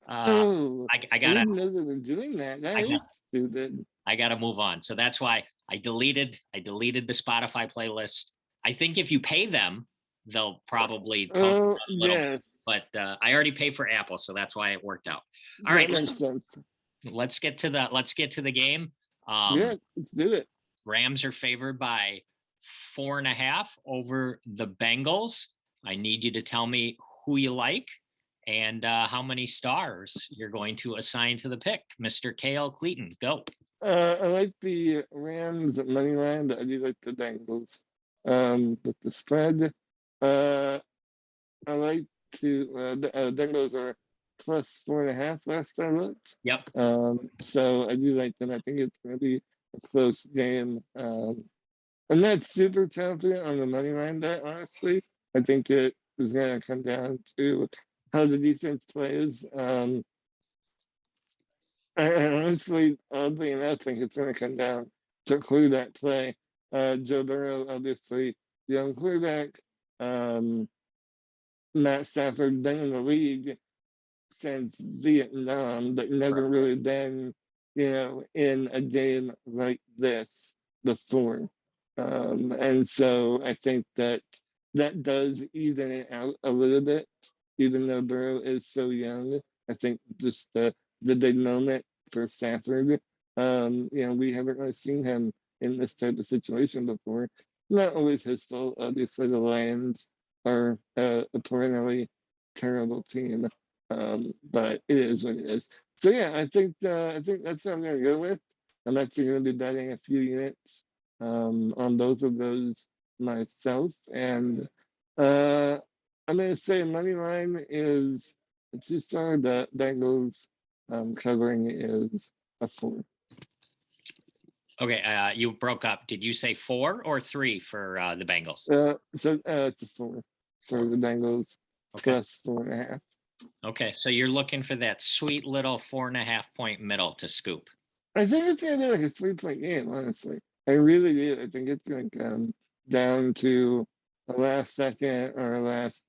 A: I gotta.
G: didn't know they were doing that. That is stupid.
A: I gotta move on. So that's why I deleted the Spotify playlist. I think if you pay them, they'll probably tone it down a little bit. But I already pay for Apple, so that's why it worked out. All right, let's get to the game.
G: Yeah, let's do it.
A: Rams are favored by 4.5 over the Bengals. I need you to tell me who you like and how many stars you're going to assign to the pick. Mr. KL Cleaton, go.
G: I like the Rams money line, but I do like the Bengals. With the spread, I like to the Bengals are +4.5 last I looked.
A: Yep.
G: So I do like them. I think it's going to be a close game. I'm not super confident on the money line bet, honestly. I think it is going to come down to how the defense plays. I honestly, oddly enough, think it's going to come down to quarterback play. Joe Burrow, obviously, young quarterback. Matt Stafford been in the league since Vietnam, but never really been, in a game like this before. And so I think that does even it out a little bit, even though Burrow is so young. I think just the big moment for Stafford. We haven't really seen him in this type of situation before. Not always his fault. Obviously, the Lions are a perennially terrible team, but it is what it is. So yeah, I think that's what I'm gonna go with. I'm actually gonna be betting a few units on both of those myself, and I'm gonna say money line is a 2-star. The Bengals covering is a 4.
A: Okay. You broke up. Did you say 4 or 3 for the Bengals?
G: So it's a 4 for the Bengals,
A: Okay.
G: +4.5.
A: Okay. So you're looking for that sweet little 4.5 point middle to scoop.
G: I think it's gonna be like a 3-point game, honestly. I really do. I think it's gonna come down to a last second or a last,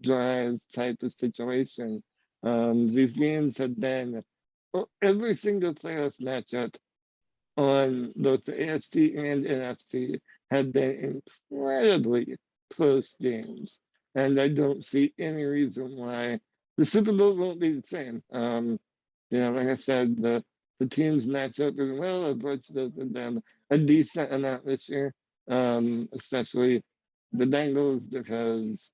G: drive type of situation. These games have been every single playoff matchup on both the AFC and NFC have been incredibly close games. And I don't see any reason why the Super Bowl won't be the same. Like I said, the teams match up very well. I've watched them a decent amount this year, especially the Bengals because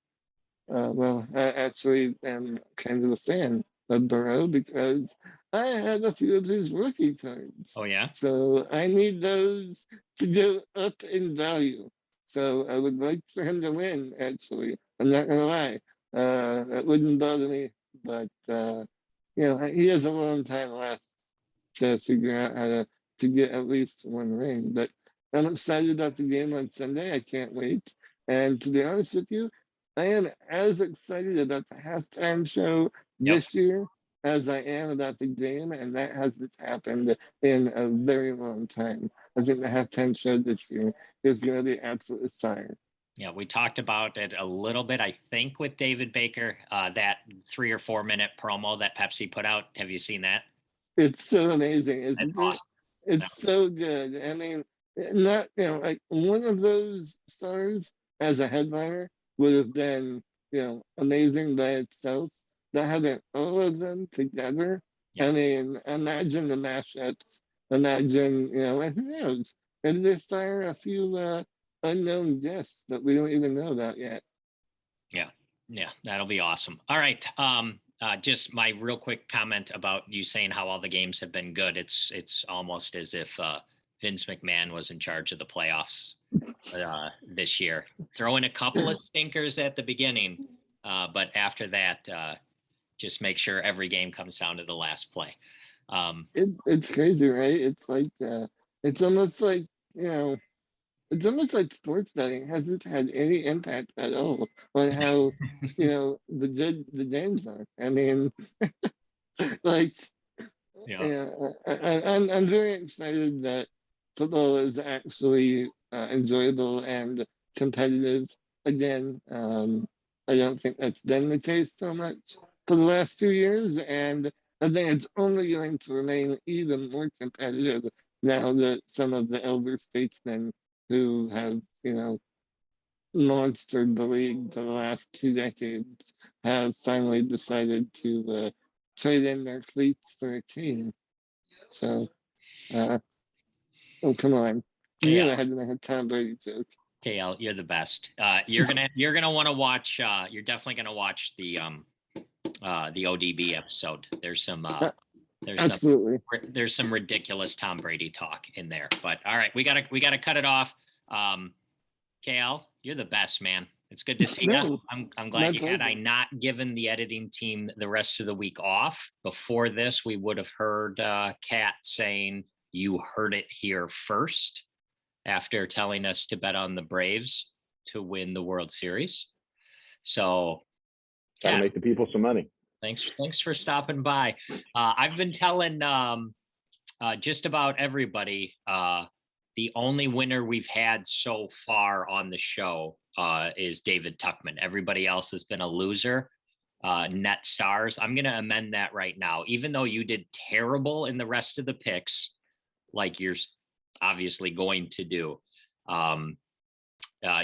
G: I actually am kind of a fan of Burrow because I have a few of his rookie cards.
A: Oh, yeah.
G: So I need those to go up in value. So I would like for him to win, actually. I'm not going to lie. That wouldn't bother me. But, he has a long time left to figure out how to get at least one ring. But I'm excited about the game on Sunday. I can't wait. And to be honest with you, I am as excited about the halftime show this year as I am about the game, and that hasn't happened in a very long time. I think the halftime show this year is going to be absolutely fire.
A: Yeah, we talked about it a little bit, I think, with David Baker, that 3 or 4 minute promo that Pepsi put out. Have you seen that?
G: It's so amazing,
A: That's
G: isn't it?
A: awesome.
G: It's so good. I mean, not like one of those stars as a headliner would have been amazing by itself. But having all of them together, I mean, imagine the mashups. Imagine and who knows? Maybe they fire a few unknown guests that we don't even know about yet.
A: Yeah, that'll be awesome. All right. Just my real quick comment about you saying how all the games have been good. It's almost as if Vince McMahon was in charge of the playoffs this year. Throw in a couple of stinkers at the beginning, but after that, just make sure every game comes down to the last play.
G: It's crazy, right? It's like it's almost like it's almost like sports betting hasn't had any impact at all on how the games are. I mean, like I'm very excited that football is actually enjoyable and competitive again. I don't think that's been the case so much for the last few years, and I think it's only going to remain even more competitive now that some of the elder statesmen who have, monstered the league for the last 2 decades have finally decided to trade in their cleats for a king. So, oh come on, you knew I had to make a Tom Brady joke.
A: KL, you're the best. You're gonna want to watch. You're definitely gonna watch the ODB episode. There's some there's some ridiculous Tom Brady talk in there. But all right, we gotta cut it off. KL, you're the best, man. It's good to see you.
G: No,
A: I'm
G: my
A: glad you had
G: pleasure.
A: I not given the editing team the rest of the week off. Before this, we would have heard Kat saying you heard it here first after telling us to bet on the Braves to win the World Series. So
H: Gotta
A: Kat,
H: make the people some money.
A: thanks for stopping by. I've been telling just about everybody the only winner we've had so far on the show is David Tuckman. Everybody else has been a loser. Net stars. I'm going to amend that right now. Even though you did terrible in the rest of the picks, like you're obviously going to do,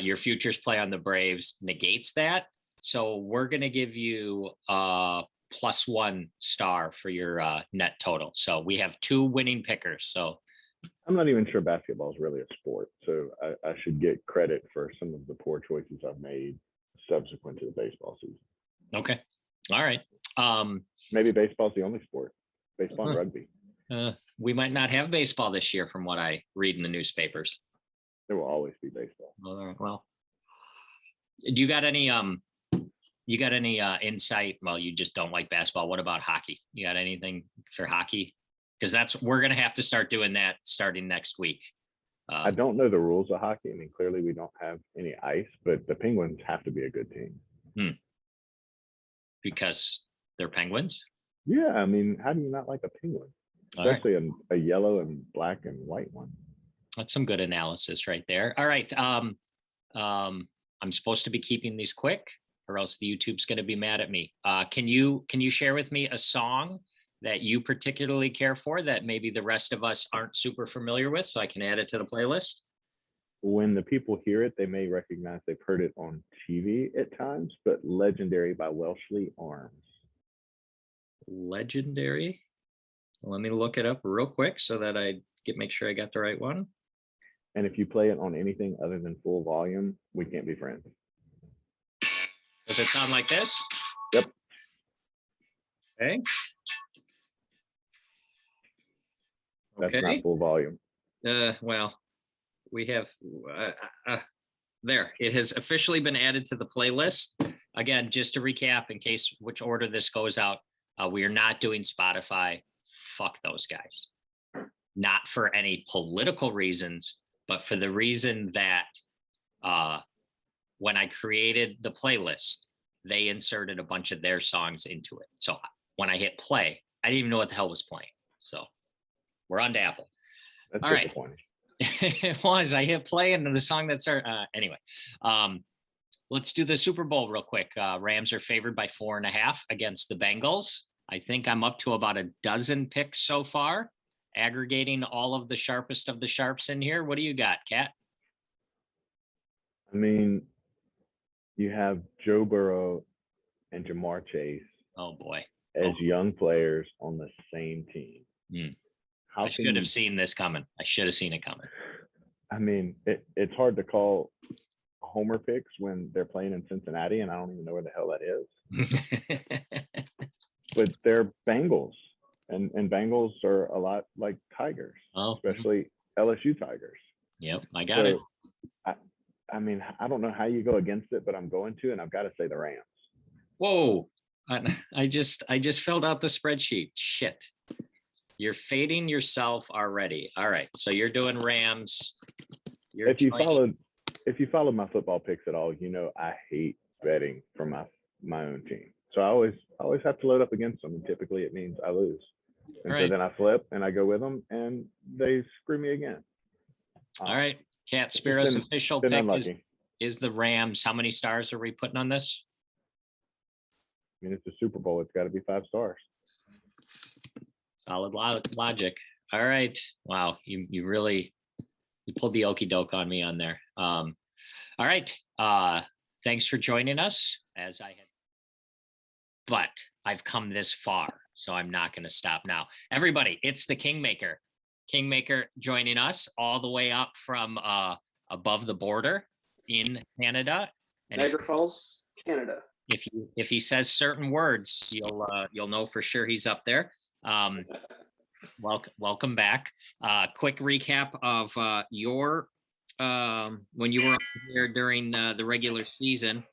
A: your futures play on the Braves negates that. So we're going to give you +1 star for your net total. So we have 2 winning pickers. So
H: I'm not even sure basketball is really a sport, so I should get credit for some of the poor choices I've made subsequent to the baseball season.
A: okay, all right.
H: Maybe baseball's the only sport. Baseball and
A: Huh.
H: rugby.
A: We might not have baseball this year, from what I read in the newspapers.
H: There will always be baseball.
A: All right, well, do you got any insight? Well, you just don't like basketball. What about hockey? You got anything for hockey? Because we're gonna have to start doing that starting next week.
H: I don't know the rules of hockey. I mean, clearly we don't have any ice, but the Penguins have to be a good team.
A: Because they're Penguins.
H: Yeah, I mean, how do you not like a penguin?
A: All right.
H: Especially a yellow and black and white one.
A: That's some good analysis right there. All right. I'm supposed to be keeping these quick, or else the YouTube's going to be mad at me. Can you share with me a song that you particularly care for that maybe the rest of us aren't super familiar with, so I can add it to the playlist?
H: When the people hear it, they may recognize they've heard it on TV at times, but Legendary by Welshly Arms.
A: Legendary. Let me look it up real quick so that I make sure I got the right one.
H: And if you play it on anything other than full volume, we can't be friends.
A: Does it sound like this?
H: Yep.
A: Okay.
H: That's
A: Okay.
H: not full volume.
A: Well, we have there. It has officially been added to the playlist. Again, just to recap, in case which order this goes out, we are not doing Spotify. Fuck those guys. Not for any political reasons, but for the reason that when I created the playlist, they inserted a bunch of their songs into it. So when I hit play, I didn't even know what the hell was playing. So we're on to Apple.
H: That's
A: All right.
H: disappointing.
A: It was. I hit play and the song that started. Anyway, let's do the Super Bowl real quick. Rams are favored by 4.5 against the Bengals. I think I'm up to about a dozen picks so far, aggregating all of the sharpest of the sharps in here. What do you got, Kat?
H: I mean, you have Joe Burrow and Jamar Chase
A: Oh boy,
H: as young players on the same team. How
A: I should have seen this coming. I should have seen it coming.
H: I mean, it's hard to call homer picks when they're playing in Cincinnati, and I don't even know where the hell that is. But they're Bengals, and Bengals are a lot like Tigers, especially LSU Tigers.
A: Yep, I got it.
H: I mean, I don't know how you go against it, but I'm going to, and I've got to say the Rams.
A: Whoa, I just filled out the spreadsheet. Shit. You're fading yourself already. All right. So you're doing Rams.
H: If you followed my football picks at all, you know I hate betting for my own team. So I always have to load up against them, and typically it means I lose. And so then I flip and I go with them, and they screw me again.
A: All right. Cat Spiro's official pick is the Rams. How many stars are we putting on this?
H: I mean, it's a Super Bowl. It's got to be 5 stars.
A: Solid logic. All right. Wow. You pulled the okey doke on me on there. All right. Thanks for joining us but I've come this far, so I'm not going to stop now. Everybody, it's the Kingmaker. Kingmaker joining us all the way up from above the border in Canada. And
F: Niagara Falls, Canada.
A: If he says certain words, you'll know for sure he's up there. Welcome back. Quick recap of your when you were on here during the regular season.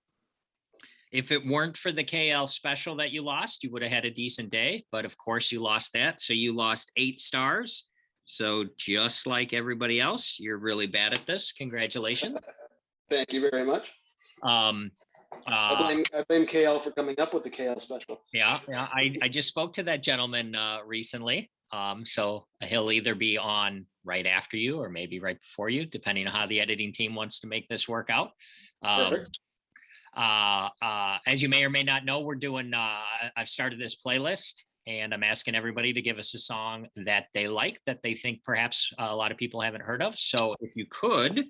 A: If it weren't for the KL special that you lost, you would have had a decent day. But of course, you lost that. So you lost 8 stars. So just like everybody else, you're really bad at this. Congratulations.
I: Thank you very much.
A: Um,
I: I blame KL for coming up with the KL special.
A: yeah. I just spoke to that gentleman recently. So he'll either be on right after you or maybe right before you, depending on how the editing team wants to make this work out.
I: Perfect.
A: As you may or may not know, we're doing, I've started this playlist and I'm asking everybody to give us a song that they like, that they think perhaps a lot of people haven't heard of. So if you could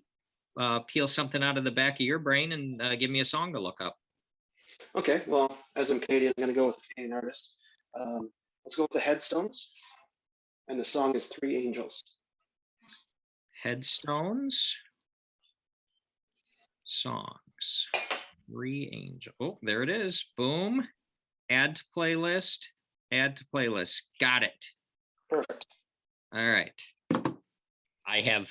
A: peel something out of the back of your brain and give me a song to look up.
I: Okay, well, as I'm Canadian, I'm going to go with a Canadian artist. Let's go with the Headstones. And the song is Three Angels.
A: Headstones. Songs. Three Angels. Oh, there it is. Boom. Add to playlist. Add to playlist. Got it.
I: Perfect.
A: All right. I have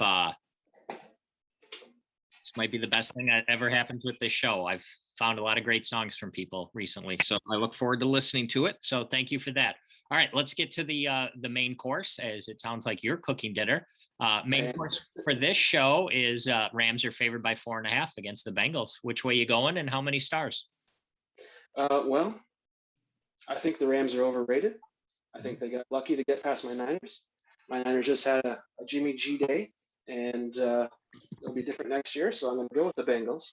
A: this might be the best thing that ever happened with this show. I've found a lot of great songs from people recently, so I look forward to listening to it. So thank you for that. All right, let's get to the main course, as it sounds like you're cooking dinner. Main course for this show is Rams are favored by 4.5 against the Bengals. Which way you going, and how many stars?
I: Well, I think the Rams are overrated. I think they got lucky to get past my Niners. My Niners just had a Jimmy G day, and it'll be different next year. So I'm going to go with the Bengals.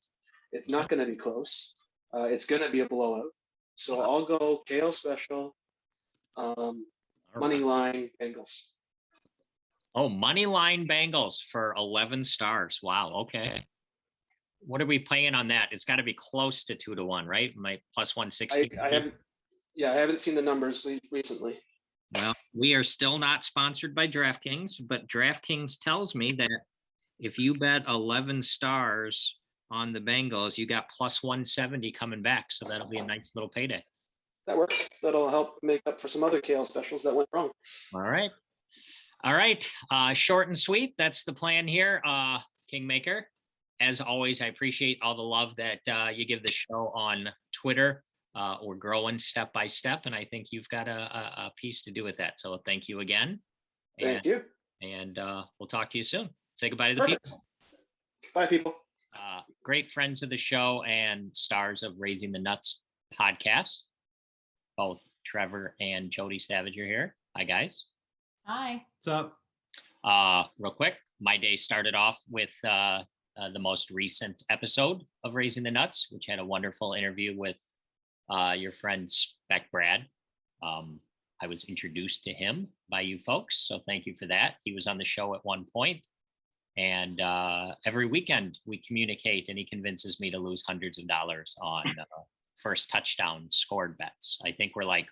I: It's not going to be close. It's going to be a blowout. So I'll go KL special, money line Bengals.
A: Oh, money line Bengals for 11 stars. Wow. Okay. What are we paying on that? It's got to be close to 2-1, right? My plus 160.
I: I haven't seen the numbers recently.
A: Well, we are still not sponsored by DraftKings, but DraftKings tells me that if you bet 11 stars on the Bengals, you got plus 170 coming back. So that'll be a nice little payday.
I: That works. That'll help make up for some other KL specials that went wrong.
A: All right. All right. Short and sweet. That's the plan here. Kingmaker, as always, I appreciate all the love that you give the show on Twitter. We're growing step by step, and I think you've got a piece to do with that. So thank you again.
I: Thank you.
A: And we'll talk to you soon. Say goodbye to the people.
I: Bye, people.
A: Great friends of the show and stars of Raising the Nuts podcast. Both Trevor and Jody Savage are here. Hi, guys.
J: Hi.
K: What's up?
A: Real quick, my day started off with the most recent episode of Raising the Nuts, which had a wonderful interview with your friend Spec Brad. I was introduced to him by you folks, so thank you for that. He was on the show at one point, and every weekend we communicate, and he convinces me to lose hundreds of dollars on first touchdown scored bets. I think we're like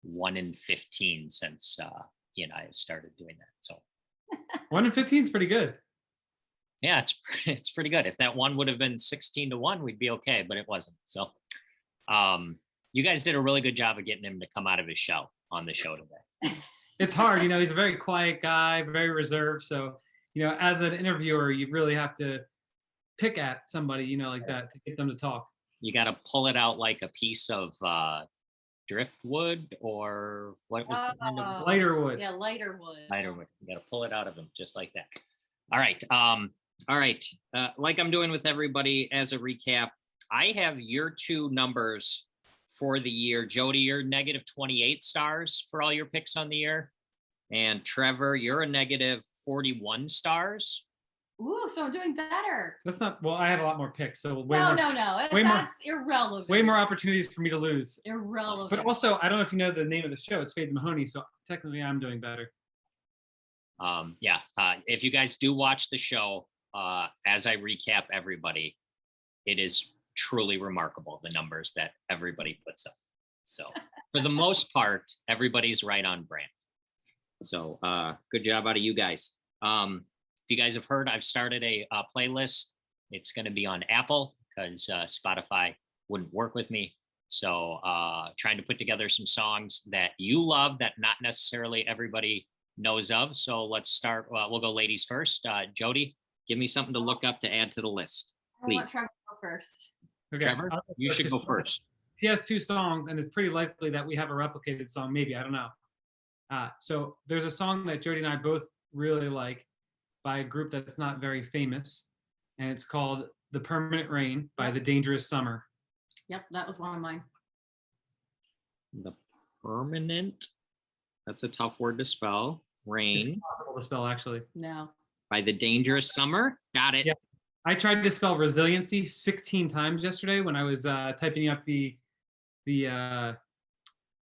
A: 1 in 15 since he and I have started doing that. So
K: 1 in 15 is pretty good.
A: Yeah, it's pretty good. If that one would have been 16-1, we'd be okay, but it wasn't. So you guys did a really good job of getting him to come out of his shell on the show today.
K: It's hard, he's a very quiet guy, very reserved. So, as an interviewer, you really have to pick at somebody, like that to get them to talk.
A: You got to pull it out like a piece of driftwood, or what was the kind of
K: lighter wood?
J: Yeah, lighter wood.
A: Lighter wood. You got to pull it out of him just like that. All right. All right. Like I'm doing with everybody as a recap, I have your two numbers for the year. Jody, you're negative 28 stars for all your picks on the year. And Trevor, you're a negative 41 stars.
J: Ooh, so I'm doing better.
K: That's not, well, I have a lot more picks. So
J: No.
K: way
J: That's irrelevant.
K: Way more opportunities for me to lose.
J: Irrelevant.
K: But also, I don't know if you know the name of the show. It's Fade the Mahoneys. So technically I'm doing better.
A: Yeah. If you guys do watch the show, as I recap everybody, it is truly remarkable, the numbers that everybody puts up. So for the most part, everybody's right on brand. So good job out of you guys. If you guys have heard, I've started a playlist. It's going to be on Apple because Spotify wouldn't work with me. So trying to put together some songs that you love that not necessarily everybody knows of. So let's start. We'll go ladies first. Jody, Give me something to look up to add to the list.
J: I
A: Please.
J: want Trevor to go first.
K: Okay.
A: Trevor,
K: I'll go
A: you
K: first
A: should
K: just
A: go first.
K: He has 2 songs, and it's pretty likely that we have a replicated song. Maybe, I don't know. So there's a song that Jody and I both really like by a group that's not very famous, and it's called "The Permanent Rain" by
J: Yep.
K: The Dangerous Summer.
J: Yep, that was one of mine.
A: The permanent. That's a tough word to spell.
K: It's
A: Rain
K: impossible to spell, actually.
J: No.
A: by The Dangerous Summer. Got it.
K: Yeah. I tried to spell resiliency 16 times yesterday when I was typing up the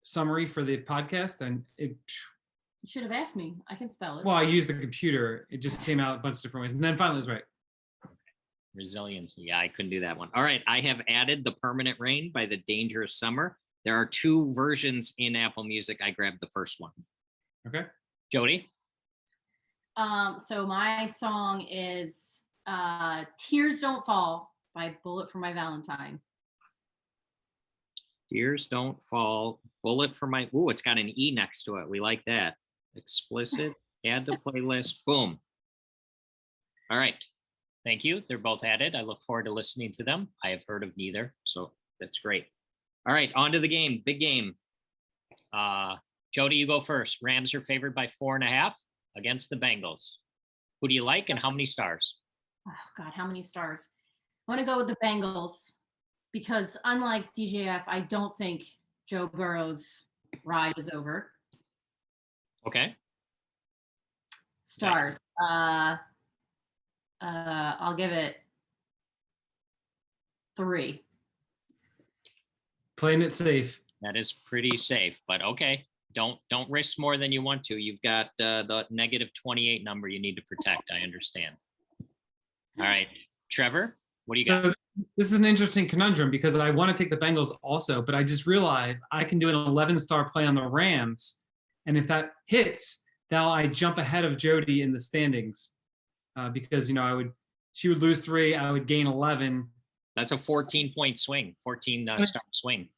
K: summary for the podcast, and it.
J: You should have asked me. I can spell it.
K: Well, I used the computer. It just came out a bunch of different ways, and then finally it was right.
A: Resiliency. Yeah, I couldn't do that one. All right. I have added The Permanent Rain by The Dangerous Summer. There are 2 versions in Apple Music. I grabbed the first one.
K: Okay.
A: Jody?
J: So my song is Tears Don't Fall by Bullet for My Valentine.
A: Tears Don't Fall. Bullet for My. Ooh, it's got an E next to it. We like that. Explicit. Add to playlist. Boom. All right. Thank you. They're both added. I look forward to listening to them. I have heard of neither, so that's great. All right, on to the game. Big game. Jody, you go first. Rams are favored by 4.5 against the Bengals. Who do you like and how many stars?
J: Oh God, how many stars? I want to go with the Bengals because unlike DJF, I don't think Joe Burrow's ride is over.
A: Okay.
J: Stars. I'll give it 3.
K: Playing it safe.
A: That is pretty safe, but okay. Don't risk more than you want to. You've got the negative 28 number you need to protect. I understand. All right, Trevor, what do you got?
K: So this is an interesting conundrum because I want to take the Bengals also, but I just realized I can do an 11-star play on the Rams, and if that hits, now I jump ahead of Jody in the standings because she would lose 3, I would gain 11.
A: That's a 14-point swing, 14-star swing.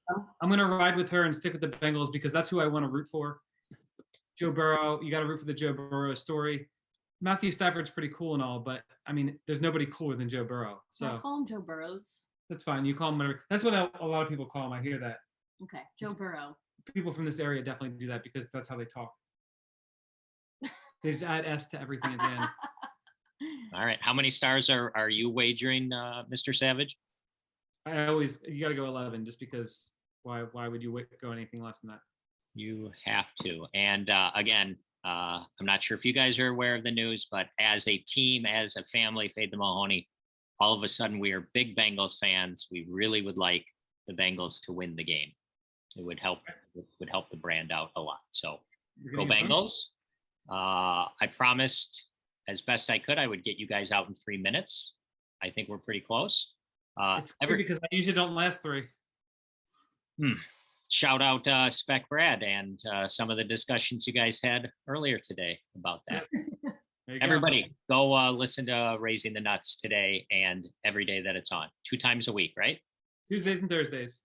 K: I'm going to ride with her and stick with the Bengals because that's who I want to root for. Joe Burrow, you got to root for the Joe Burrow story. Matthew Stafford's pretty cool and all, but I mean, there's nobody cooler than Joe Burrow.
J: So I
K: So
J: call him Joe Burrows.
K: that's fine. You call him whatever. That's what a lot of people call him. I hear that.
J: Okay, Joe Burrow.
K: People from this area definitely do that because that's how they talk. They just add S to everything at the end.
A: All right, how many stars are you wagering, Mr. Savage?
K: You got to go 11 just because why would you go anything less than that?
A: You have to. And again, I'm not sure if you guys are aware of the news, but as a team, as a family, Fade the Mahoney, all of a sudden we are big Bengals fans. We really would like the Bengals to win the game. It would help the brand out a lot. So go Bengals. I promised as best I could, I would get you guys out in 3 minutes. I think we're pretty close.
K: It's crazy because I usually don't last 3.
A: Shout out Spec Brad and some of the discussions you guys had earlier today about that. Everybody, go listen to Raising the Nuts today and every day that it's on. 2 times a week, right?
K: Tuesdays and Thursdays.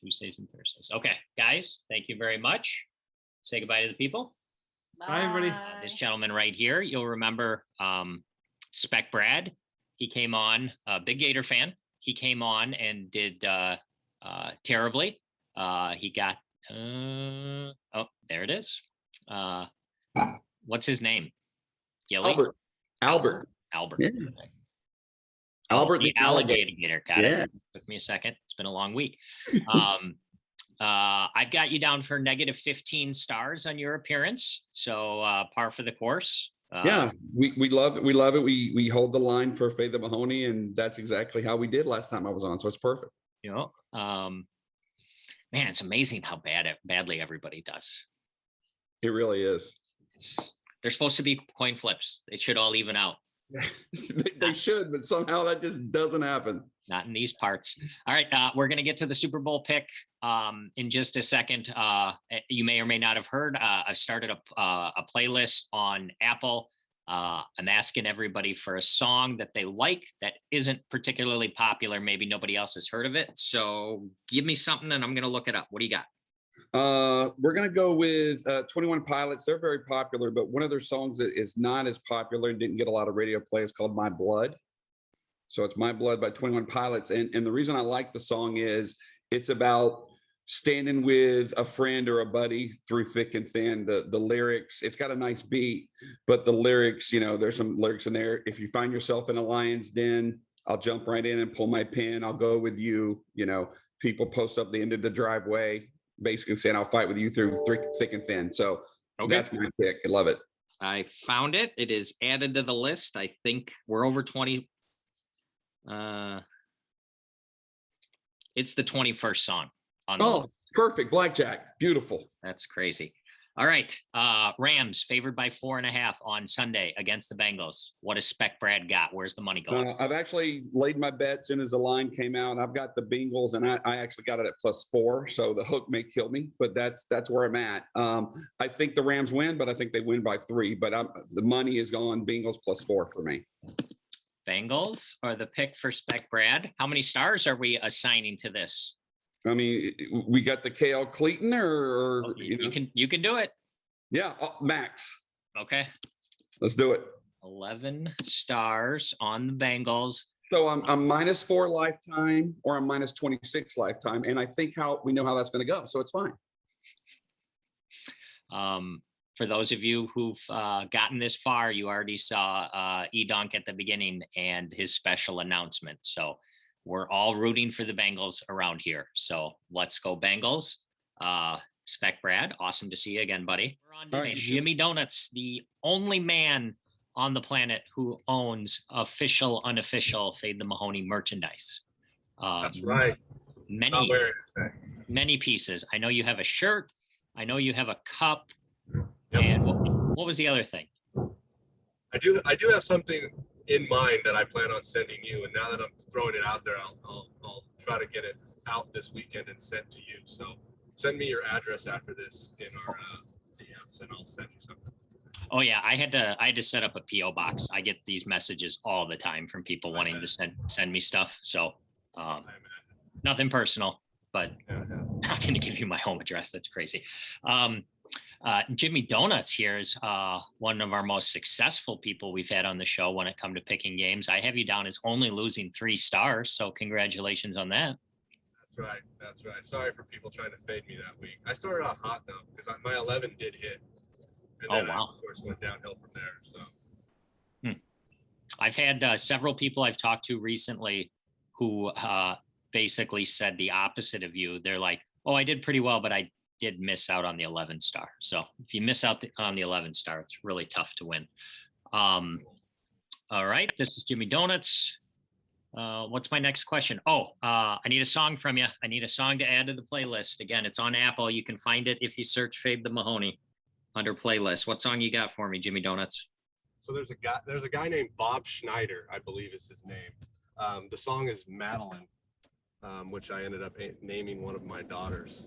A: Tuesdays and Thursdays. Okay, guys, thank you very much. Say goodbye to the people.
K: Bye, everybody.
A: This gentleman right here, you'll remember Spec Brad. He came on, big Gator fan. He came on and did terribly. He got, oh, there it is. What's his name? Gilly?
L: Albert.
A: Albert.
L: Yeah.
A: Okay.
L: Albert
A: the alligator. Got
L: Yeah.
A: it. Took me a second. It's been a long week. I've got you down for negative 15 stars on your appearance. So par for the course.
L: Yeah, we love it. We love it. We hold the line for Fade the Mahoney, and that's exactly how we did last time I was on. So it's perfect.
A: You know, man, it's amazing how badly everybody does.
L: It really is.
A: They're supposed to be coin flips. They should all even out.
L: They should, but somehow that just doesn't happen.
A: Not in these parts. All right, we're going to get to the Super Bowl pick in just a second. You may or may not have heard. I've started a playlist on Apple. I'm asking everybody for a song that they like that isn't particularly popular. Maybe nobody else has heard of it. So give me something and I'm going to look it up. What do you got?
L: We're gonna go with 21 Pilots. They're very popular, but one of their songs that is not as popular and didn't get a lot of radio play is called My Blood. So it's My Blood by 21 Pilots. And the reason I like the song is it's about standing with a friend or a buddy through thick and thin. The lyrics, it's got a nice beat, but the lyrics, there's some lyrics in there. If you find yourself in a lion's den, I'll jump right in and pull my pin. I'll go with you. People post up the end of the driveway, basically saying I'll fight with you through thick and thin. So that's my pick. I love it.
A: I found it. It is added to the list. I think we're over 20. It's the 21st song on the list.
L: Perfect. Blackjack. Beautiful.
A: That's crazy. All right. Rams favored by 4.5 on Sunday against the Bengals. What does Spec Brad got? Where's the money going?
L: I've actually laid my bet as soon as the line came out. I've got the Bengals, and I actually got it at +4. So the hook may kill me, but that's where I'm at. I think the Rams win, but I think they win by 3. But the money is going Bengals +4 for me.
A: Bengals are the pick for Spec Brad. How many stars are we assigning to this?
L: I mean, we got the KL Cleaton, or
A: you can do it.
L: Yeah, max.
A: Okay,
L: let's do it.
A: 11 stars on the Bengals.
L: So I'm -4 lifetime, or I'm -26 lifetime, and I think we know how that's going to go, so it's fine.
A: For those of you who've gotten this far, you already saw E-Donk at the beginning and his special announcement. So we're all rooting for the Bengals around here. So let's go Bengals. Spec Brad, awesome to see you again, buddy. We're on to Jimmy Donuts, the only man on the planet who owns official, unofficial Fade the Mahoney merchandise.
M: That's right.
A: Many pieces. I know you have a shirt. I know you have a cup. Yep. And what was the other thing?
M: I do have something in mind that I plan on sending you, and now that I'm throwing it out there, I'll try to get it out this weekend and sent to you. So send me your address after this in our DMs, and I'll send you something.
A: Oh yeah, I had to set up a PO box. I get these messages all the time from people wanting to send me stuff. So nothing personal, but I'm not going to give you my home address. That's crazy. Jimmy Donuts here is one of our most successful people we've had on the show when it comes to picking games. I have you down as only losing 3 stars, so congratulations on that.
M: That's right. Sorry for people trying to fade me that week. I started off hot though, because my 11 did hit, and then I, of course, went downhill from there. So
A: I've had several people I've talked to recently who basically said the opposite of you. They're like, "Oh, I did pretty well, but I did miss out on the 11 star." So if you miss out on the 11 star, it's really tough to win. All right, this is Jimmy Donuts. What's my next question? I need a song from you. I need a song to add to the playlist. Again, it's on Apple. You can find it if you search Fade the Mahoney under playlist. What song you got for me, Jimmy Donuts?
M: So there's a guy named Bob Schneider, I believe is his name. The song is Madeline, which I ended up naming one of my daughters.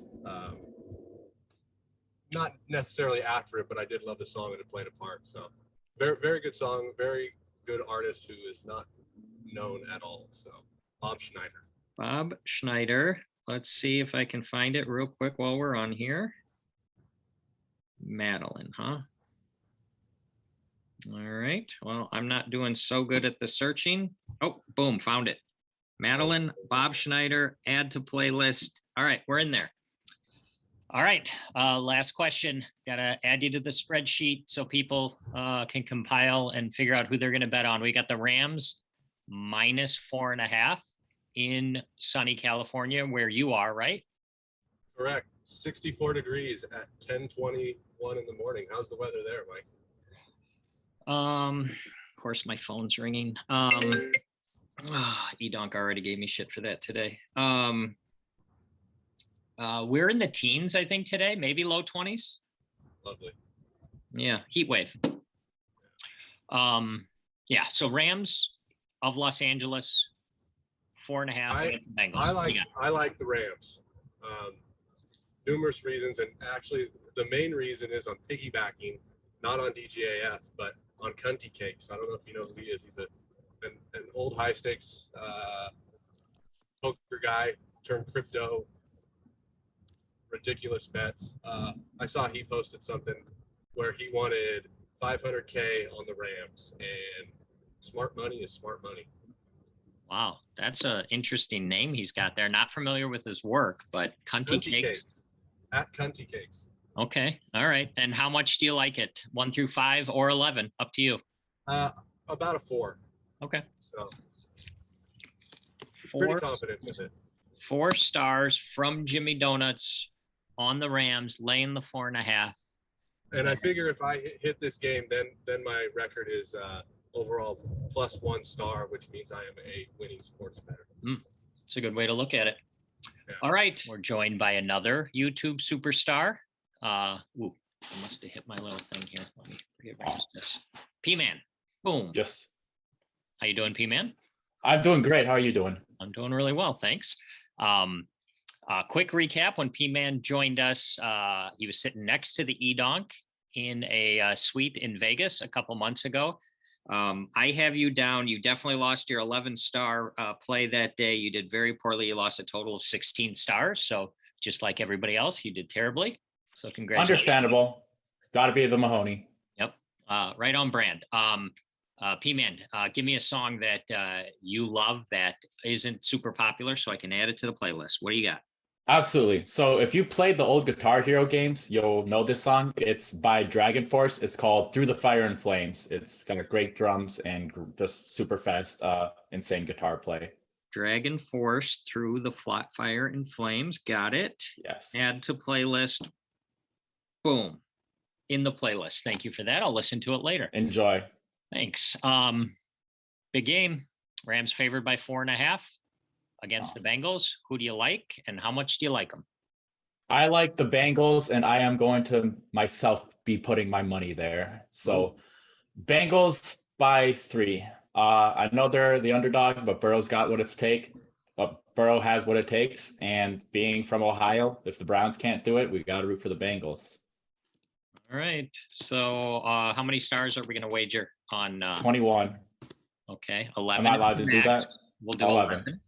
M: Not necessarily after it, but I did love the song and it played a part. So very, very good song, very good artist who is not known at all. So Bob Schneider.
A: Bob Schneider. Let's see if I can find it real quick while we're on here. Madeline, huh? All right. Well, I'm not doing so good at the searching. Oh, boom, found it. Madeline, Bob Schneider, add to playlist. All right, we're in there. All right, last question. Got to add you to the spreadsheet so people can compile and figure out who they're going to bet on. We got the Rams -4.5 in sunny California, where you are, right?
M: Correct. 64 degrees at 10:21 in the morning. How's the weather there, Mike?
A: Of course, my phone's ringing. E-Donk already gave me shit for that today. We're in the teens, I think, today, maybe low 20s.
M: Lovely.
A: Yeah, heat wave. Yeah, so Rams of Los Angeles, 4.5 against the Bengals.
M: I like the Rams. Numerous reasons, and actually the main reason is I'm piggybacking, not on DGAF, but on Cunty Cakes. I don't know if you know who he is. He's an old high stakes poker guy turned crypto ridiculous bets. I saw he posted something where he wanted 500K on the Rams, and smart money is smart money.
A: Wow, that's a interesting name he's got there. Not familiar with his work, but Cunty Cakes.
M: At Cunty Cakes.
A: Okay, all right. And how much do you like it? 1 through 5 or 11? Up to you.
M: About a 4.
A: Okay.
M: So pretty
A: Four,
M: confident with it.
A: 4 stars from Jimmy Donuts on the Rams, laying the 4.5.
M: And I figure if I hit this game, then my record is overall +1 star, which means I am a winning sports bettor.
A: It's a good way to look at it.
M: Yeah.
A: All right, we're joined by another YouTube superstar. I must have hit my little thing here. Let me rearrange this. P-Man. Boom.
N: Yes.
A: How you doing, P-Man?
N: I'm doing great. How are you doing?
A: I'm doing really well, thanks. Quick recap: when P-Man joined us, he was sitting next to the E-Donk in a suite in Vegas a couple months ago. I have you down. You definitely lost your 11-star play that day. You did very poorly. You lost a total of 16 stars. So just like everybody else, you did terribly. So congratulations.
N: Understandable. Got to be the Mahoney.
A: Yep. Right on brand. P-Man, give me a song that you love that isn't super popular so I can add it to the playlist. What do you got?
N: Absolutely. So if you played the old Guitar Hero games, you'll know this song. It's by Dragon Force. It's called Through the Fire and Flames. It's got great drums and just super fast, insane guitar play.
A: Dragon Force, Through the Fire and Flames. Got it.
N: Yes.
A: Add to playlist. Boom. In the playlist. Thank you for that. I'll listen to it later.
N: Enjoy.
A: Thanks. Big game. Rams favored by 4.5 against the Bengals. Who do you like and how much do you like them?
N: I like the Bengals, and I am going to myself be putting my money there. So Bengals by 3. I know they're the underdog, but Burrow's got what it's take. Burrow has what it takes. And being from Ohio, if the Browns can't do it, we got to root for the Bengals.
A: All right. So how many stars are we going to wager on?
N: 21.
A: Okay. 11.
N: Am I allowed to do that?
A: We'll do 11.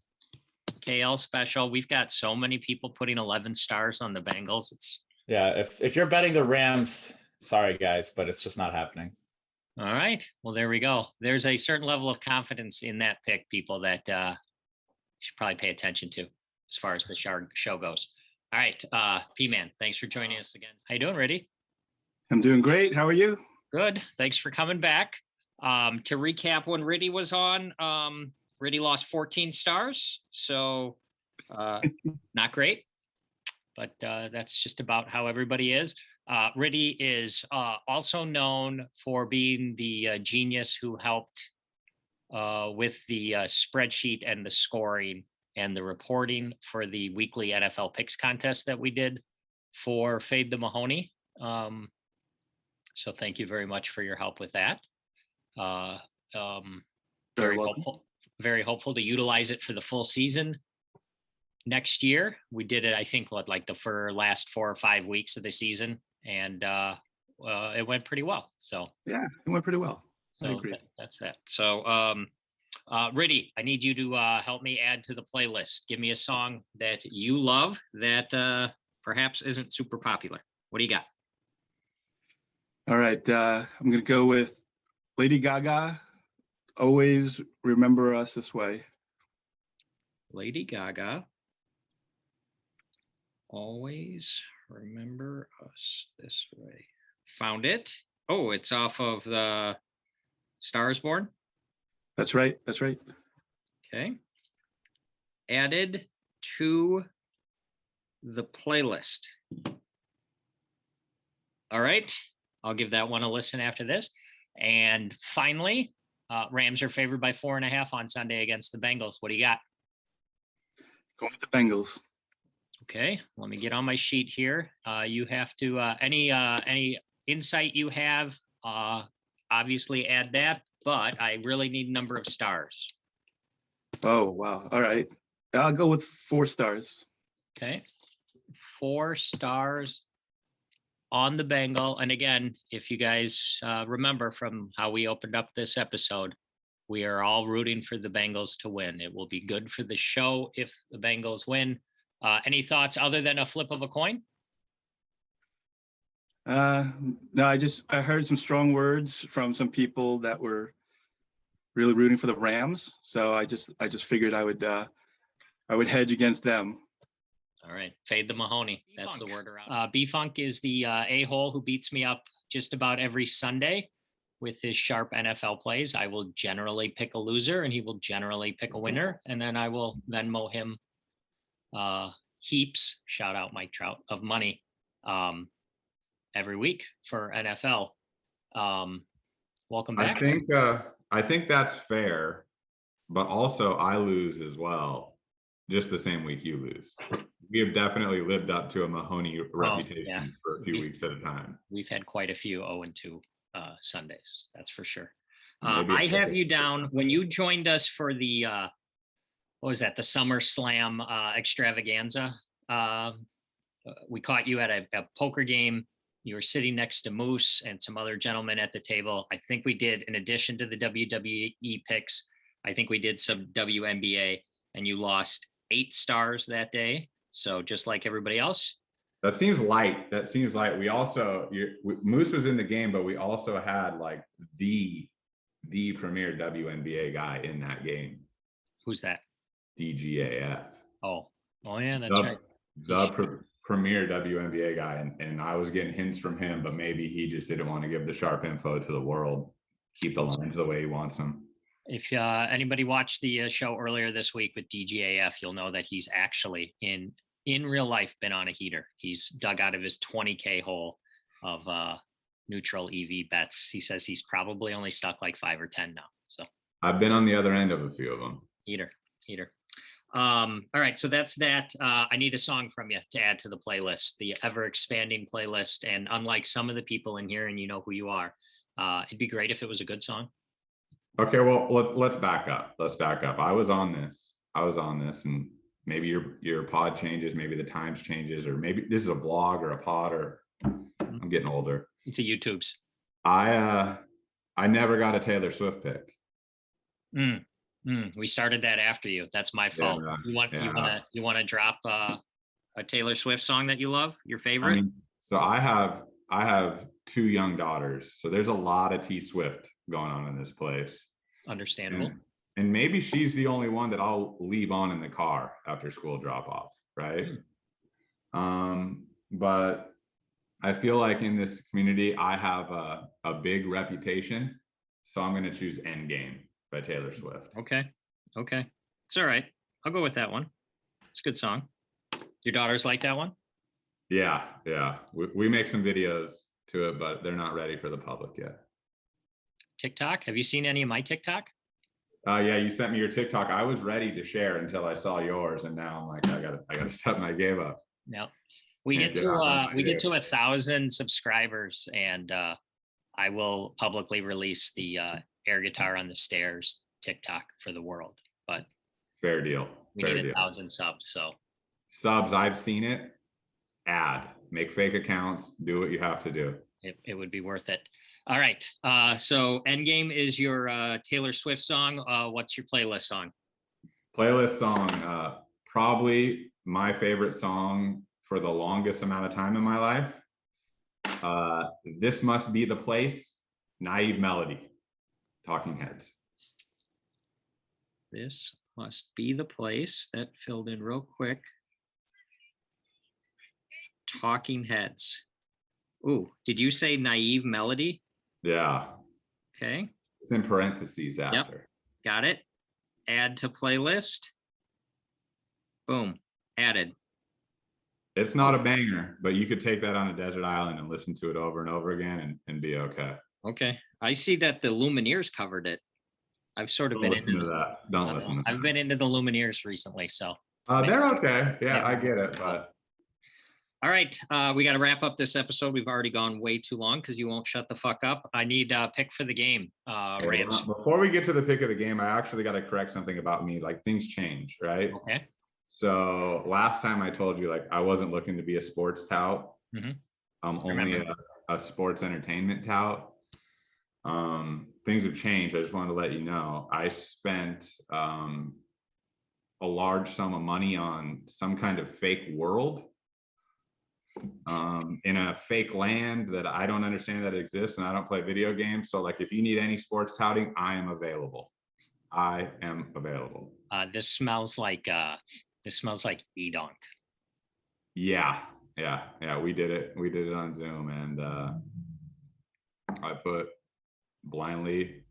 A: KL special. We've got so many people putting 11 stars on the Bengals.
N: Yeah. If you're betting the Rams, sorry guys, but it's just not happening.
A: All right. Well, there we go. There's a certain level of confidence in that pick, people, that you should probably pay attention to as far as the show goes. All right. P-Man, thanks for joining us again. How you doing, Riddy?
O: I'm doing great. How are you?
A: Good. Thanks for coming back. To recap, when Riddy was on, Riddy lost 14 stars. So not great, but that's just about how everybody is. Riddy is also known for being the genius who helped with the spreadsheet and the scoring and the reporting for the weekly NFL picks contest that we did for Fade the Mahoney. So thank you very much for your help with that. Very hopeful to utilize it for the full season next year. We did it, I think, like the last 4 or 5 weeks of the season, and it went pretty well. So
O: yeah, it went pretty well. I
A: so
O: agree.
A: that's that. So Riddy, I need you to help me add to the playlist. Give me a song that you love that perhaps isn't super popular. What do you got?
O: All right, I'm gonna go with Lady Gaga. Always remember us this way.
A: Lady Gaga. Always remember us this way. Found it. Oh, it's off of the Stars Born.
O: That's right. That's right.
A: Okay. Added to the playlist. All right. I'll give that one a listen after this. And finally, Rams are favored by 4.5 on Sunday against the Bengals. What do you got?
O: Going with the Bengals.
A: Okay, let me get on my sheet here. You have to any insight you have, obviously add that, but I really need number of stars.
O: Oh, wow. All right. I'll go with 4 stars.
A: Okay. 4 stars on the Bengal. And again, if you guys remember from how we opened up this episode, we are all rooting for the Bengals to win. It will be good for the show if the Bengals win. Any thoughts other than a flip of a coin?
O: No, I heard some strong words from some people that were really rooting for the Rams. So I just figured I would hedge against them.
A: All right, fade the Mahoney. That's the word around. B-Funk is the a-hole who beats me up just about every Sunday with his sharp NFL plays. I will generally pick a loser, and he will generally pick a winner, and then I will Venmo him heaps. Shout out Mike Trout of money every week for NFL. Welcome back.
P: I think that's fair, but also I lose as well. Just the same week you lose. We have definitely lived up to a Mahoney reputation for a few weeks at a time.
A: We've had quite a few 0-2 Sundays, that's for sure. I have you down when you joined us for the what was that, the Summer Slam extravaganza. We caught you at a poker game. You were sitting next to Moose and some other gentlemen at the table. I think we did, in addition to the WWE picks, I think we did some WNBA, and you lost 8 stars that day. So just like everybody else.
P: That seems light. We also, Moose was in the game, but we also had like the premier WNBA guy in that game.
A: Who's that?
P: DGAF.
A: Oh yeah, that's right.
P: The premier WNBA guy, and I was getting hints from him, but maybe he just didn't want to give the sharp info to the world. Keep the lines the way he wants them.
A: If anybody watched the show earlier this week with DGAF, you'll know that he's actually in real life been on a heater. He's dug out of his 20K hole of neutral EV bets. He says he's probably only stuck like 5 or 10 now. So
P: I've been on the other end of a few of them.
A: Heater. All right, so that's that. I need a song from you to add to the playlist, the ever expanding playlist. And unlike some of the people in here, and you know who you are, it'd be great if it was a good song.
P: Okay, well, let's back up. I was on this, and maybe your pod changes, maybe the times changes, or maybe this is a vlog or a pod, or I'm getting older.
A: It's a YouTube's.
P: I never got a Taylor Swift pick.
A: We started that after you. That's my fault.
P: Yeah,
A: you want to drop a Taylor Swift song that you love, your favorite?
P: I mean, so I have 2 young daughters, so there's a lot of T Swift going on in this place.
A: Understandable.
P: And maybe she's the only one that I'll leave on in the car after school drop off, right? But I feel like in this community, I have a big reputation, so I'm going to choose Endgame by Taylor Swift.
A: Okay. It's all right. I'll go with that one. It's a good song. Your daughters like that one?
P: Yeah. We make some videos to it, but they're not ready for the public yet.
A: TikTok? Have you seen any of my TikTok?
P: Yeah, you sent me your TikTok. I was ready to share until I saw yours, and now I'm like, I gotta step my game up.
A: No, we get to 1,000 subscribers, and I will publicly release the air guitar on the stairs TikTok for the world. But
P: fair deal.
A: We need 1,000 subs. So
P: subs, I've seen it. Add, make fake accounts, do what you have to do.
A: It would be worth it. All right. So Endgame is your Taylor Swift song. What's your playlist song?
P: Playlist song, probably my favorite song for the longest amount of time in my life. This Must Be the Place, Naive Melody, Talking Heads.
A: This Must Be the Place. That filled in real quick. Talking Heads. Ooh, did you say Naive Melody?
P: Yeah.
A: Okay.
P: It's in parentheses after.
A: Yep. Got it. Add to playlist. Boom. Added.
P: It's not a banger, but you could take that on a desert island and listen to it over and over again and be okay.
A: Okay. I see that the Lumineers covered it. I've sort of been into
P: that. Don't listen to that.
A: I've been into the Lumineers recently, so.
P: They're okay. Yeah, I get it, but.
A: All right, we got to wrap up this episode. We've already gone way too long because you won't shut the fuck up. I need a pick for the game. Rams.
P: Before we get to the pick of the game, I actually got to correct something about me. Like, things change, right?
A: Okay.
P: So last time I told you, like, I wasn't looking to be a sports tout. I'm only a sports entertainment tout. Things have changed. I just wanted to let you know. I spent a large sum of money on some kind of fake world. in a fake land that I don't understand that exists, and I don't play video games. So like, if you need any sports touting, I am available. I am available.
A: This smells like Edonk.
P: Yeah. We did it. We did it on Zoom, and I put blindly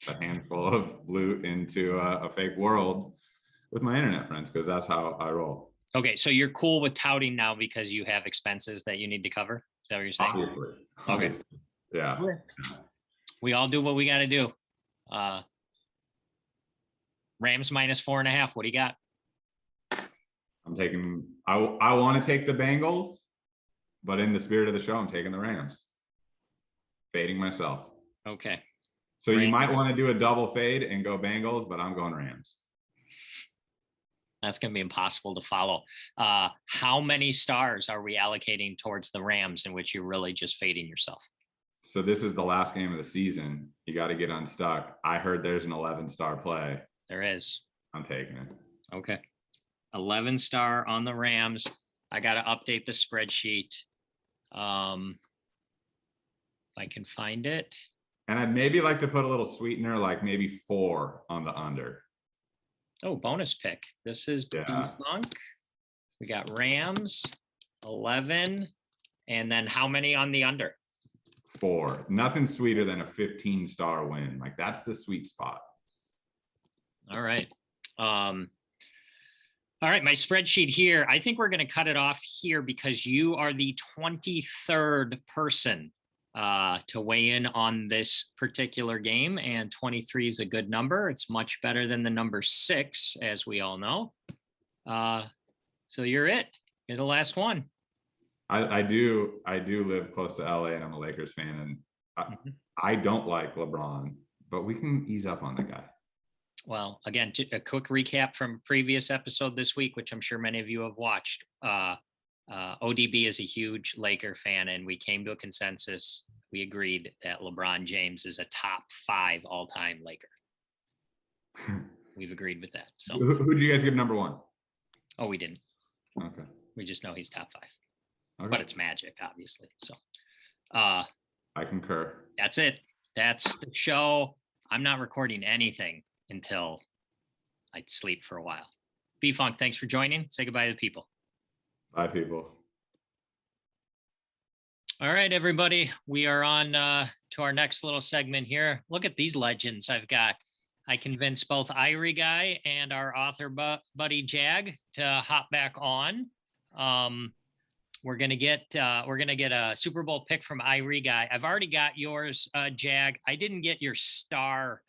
P: a handful of loot into a fake world with my internet friends, because that's how I roll.
A: Okay, so you're cool with touting now because you have expenses that you need to cover? Is that what you're saying?
P: Obviously. Yeah.
A: We all do what we got to do. Rams minus 4.5. What do you got?
P: I want to take the Bengals, but in the spirit of the show, I'm taking the Rams. Fading myself.
A: Okay.
P: So you might want to do a double fade and go Bengals, but I'm going Rams.
A: That's going to be impossible to follow. How many stars are we allocating towards the Rams, in which you're really just fading yourself?
P: So this is the last game of the season. You got to get unstuck. I heard there's an 11-star play.
A: There is.
P: I'm taking it.
A: Okay. 11-star on the Rams. I got to update the spreadsheet. If I can find it.
P: And I'd maybe like to put a little sweetener, like maybe 4 on the under.
A: Oh, bonus pick. This is Funk. We got Rams, 11. And then how many on the under?
P: 4. Nothing sweeter than a 15-star win. Like, that's the sweet spot.
A: All right. All right, my spreadsheet here. I think we're going to cut it off here because you are the 23rd person to weigh in on this particular game, and 23 is a good number. It's much better than the number 6, as we all know. So you're it. You're the last one.
P: I do live close to LA, and I'm a Lakers fan, and I don't like LeBron, but we can ease up on the guy.
A: Well, again, a quick recap from previous episode this week, which I'm sure many of you have watched. ODB is a huge Laker fan, and we came to a consensus. We agreed that LeBron James is a top 5 all-time Laker. We've agreed with that. So
P: who do you guys give number 1?
A: Oh, we didn't.
P: Okay.
A: We just know he's top 5.
P: Okay.
A: But it's Magic, obviously. So
P: I concur.
A: That's it. That's the show. I'm not recording anything until I sleep for a while. B-Funk, thanks for joining. Say goodbye to the people.
P: Bye, people.
A: All right, everybody. We are on to our next little segment here. Look at these legends I've got. I convinced both Irie Guy and our author buddy Jag to hop back on. We're gonna get a Super Bowl pick from Irie Guy. I've already got yours, Jag. I didn't get your star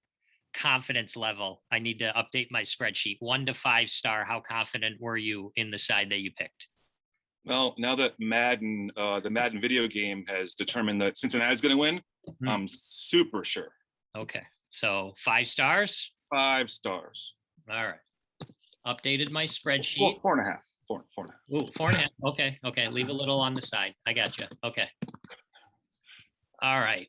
A: confidence level. I need to update my spreadsheet. 1 to 5 star. How confident were you in the side that you picked?
Q: Well, now that Madden, the Madden video game has determined that Cincinnati's going to win, I'm super sure.
A: Okay, so 5 stars?
Q: 5 stars.
A: All right. Updated my spreadsheet.
Q: 4.5. 4.5.
A: Ooh, 4.5. Okay. Leave a little on the side. I got you. Okay. All right.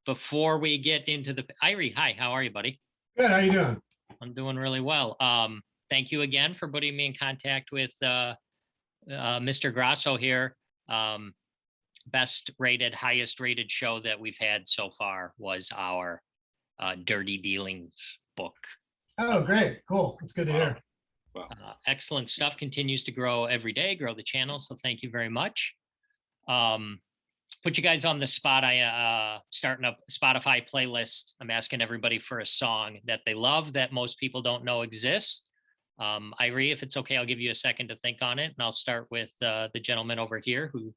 A: Before we get into the Irie, hi, how are you, buddy?
R: Good. How you doing?
A: I'm doing really well. Thank you again for putting me in contact with Mr. Grasso here. Best rated, highest rated show that we've had so far was our Dirty Dealings book.
R: Oh, great. Cool. That's good to hear.
A: Excellent stuff. Continues to grow every day, grow the channel. So thank you very much. Put you guys on the spot. I starting up a Spotify playlist. I'm asking everybody for a song that they love that most people don't know exists. Irie, if it's okay, I'll give you a second to think on it, and I'll start with the gentleman over here who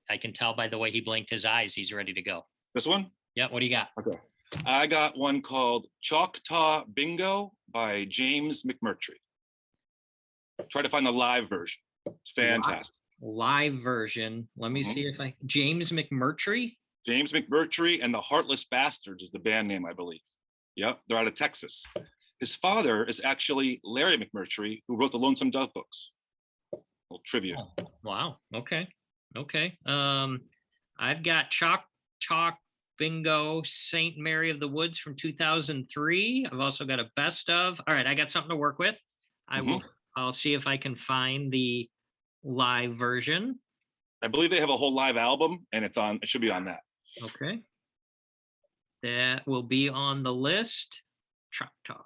A: I can tell by the way he blinked his eyes, he's ready to go.
Q: This one?
A: Yeah, what do you got?
Q: Okay. I got one called Choctaw Bingo by James McMurtry. Try to find the live version. It's fantastic.
A: Live version. Let me see if James McMurtry?
Q: James McMurtry and the Heartless Bastards is the band name, I believe. Yep, they're out of Texas. His father is actually Larry McMurtry, who wrote the Lonesome Dove books. Little trivia.
A: Oh, wow. Okay. I've got Chalk Bingo, St. Mary of the Woods from 2003. I've also got a best of. All right, I got something to work with. I will I'll see if I can find the live version.
Q: I believe they have a whole live album, and it should be on that.
A: Okay. That will be on the list. Choctaw.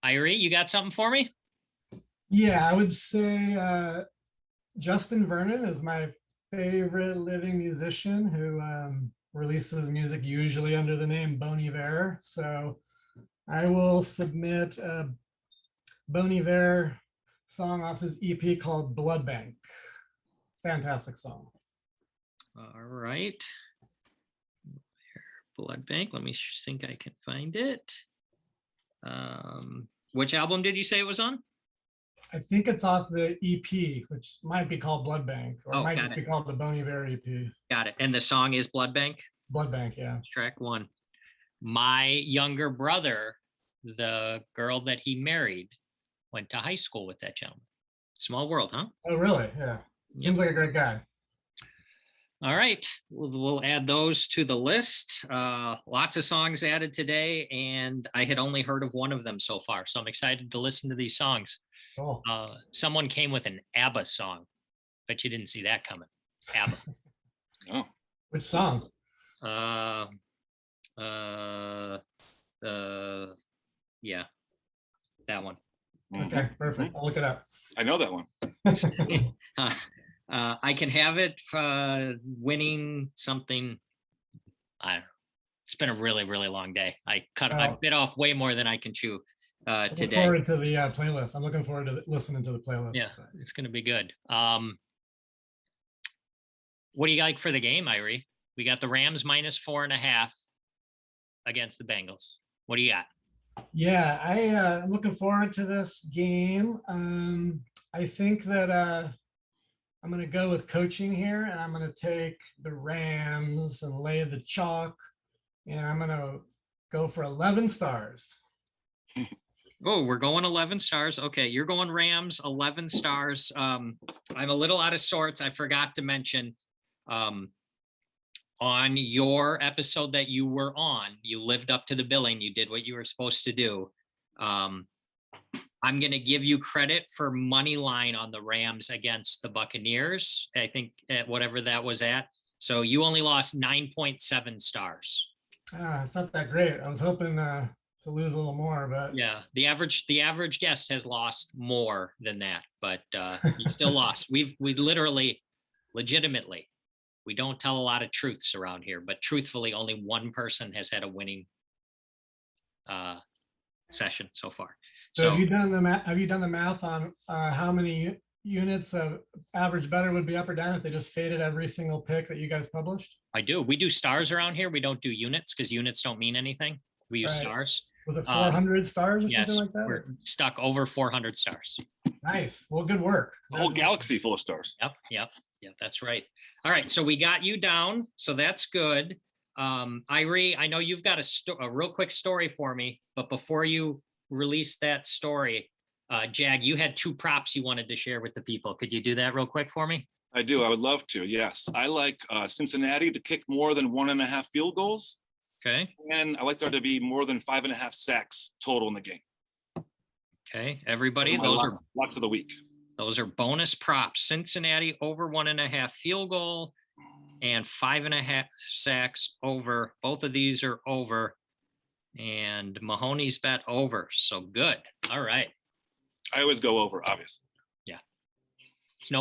A: Irie, you got something for me?
R: Yeah, I would say Justin Vernon is my favorite living musician who releases music usually under the name Bon Iver. So I will submit a Bon Iver song off his EP called Blood Bank. Fantastic song.
A: All right. Blood Bank. Let me think I can find it. Which album did you say it was on?
R: I think it's off the EP, which might be called Blood Bank, or
A: Oh,
R: might
A: got
R: just
A: it.
R: be called the Bon Iver EP.
A: Got it. And the song is Blood Bank?
R: Blood Bank, yeah.
A: Track 1. My younger brother, the girl that he married, went to high school with that gentleman. Small world, huh?
R: Oh, really? Yeah. Seems like a great guy.
A: All right, we'll add those to the list. Lots of songs added today, and I had only heard of one of them so far, so I'm excited to listen to these songs.
R: Oh.
A: Someone came with an ABBA song, but you didn't see that coming. ABBA.
Q: Oh.
R: Which song?
A: Yeah, that one.
R: Okay, perfect. I'll look it up.
Q: I know that one.
A: I can have it winning something. I don't know. It's been a really, really long day. I bit off way more than I can chew today.
R: Look forward to the playlist. I'm looking forward to listening to the playlist.
A: Yeah, it's going to be good. What do you like for the game, Irie? We got the Rams -4.5 against the Bengals. What do you got?
R: Yeah, I'm looking forward to this game. I think that I'm going to go with coaching here, and I'm going to take the Rams and lay the chalk, and I'm going to go for 11 stars.
A: Oh, we're going 11 stars. Okay, you're going Rams, 11 stars. I'm a little out of sorts. I forgot to mention on your episode that you were on, you lived up to the billing. You did what you were supposed to do. I'm going to give you credit for money line on the Rams against the Buccaneers. I think at whatever that was at. So you only lost 9.7 stars.
R: It's not that great. I was hoping to lose a little more, but
A: yeah, the average guest has lost more than that, but you still lost. We literally, legitimately, we don't tell a lot of truths around here, but truthfully, only one person has had a winning session so far.
R: So have you done the math on how many units of average better would be up or down if they just faded every single pick that you guys published?
A: I do. We do stars around here. We don't do units because units don't mean anything. We use stars.
R: Was it 400 stars or
A: yes,
R: something like that?
A: We're stuck over 400 stars.
R: Nice. Well, good work.
Q: The whole galaxy full of stars.
A: Yep. That's right. All right. So we got you down. So that's good. Irie, I know you've got a real quick story for me, but before you release that story, Jag, you had 2 props you wanted to share with the people. Could you do that real quick for me?
Q: I do. I would love to. Yes. I like Cincinnati to kick more than 1.5 field goals.
A: Okay.
Q: And I like there to be more than 5.5 sacks total in the game.
A: Okay. Everybody,
Q: Those
A: those
Q: are lots of the week.
A: Those are bonus props. Cincinnati over 1.5 field goal and 5.5 sacks over. Both of these are over. And Mahoneys bet over. So good. All right.
Q: I always go over, obviously.
A: Yeah. It's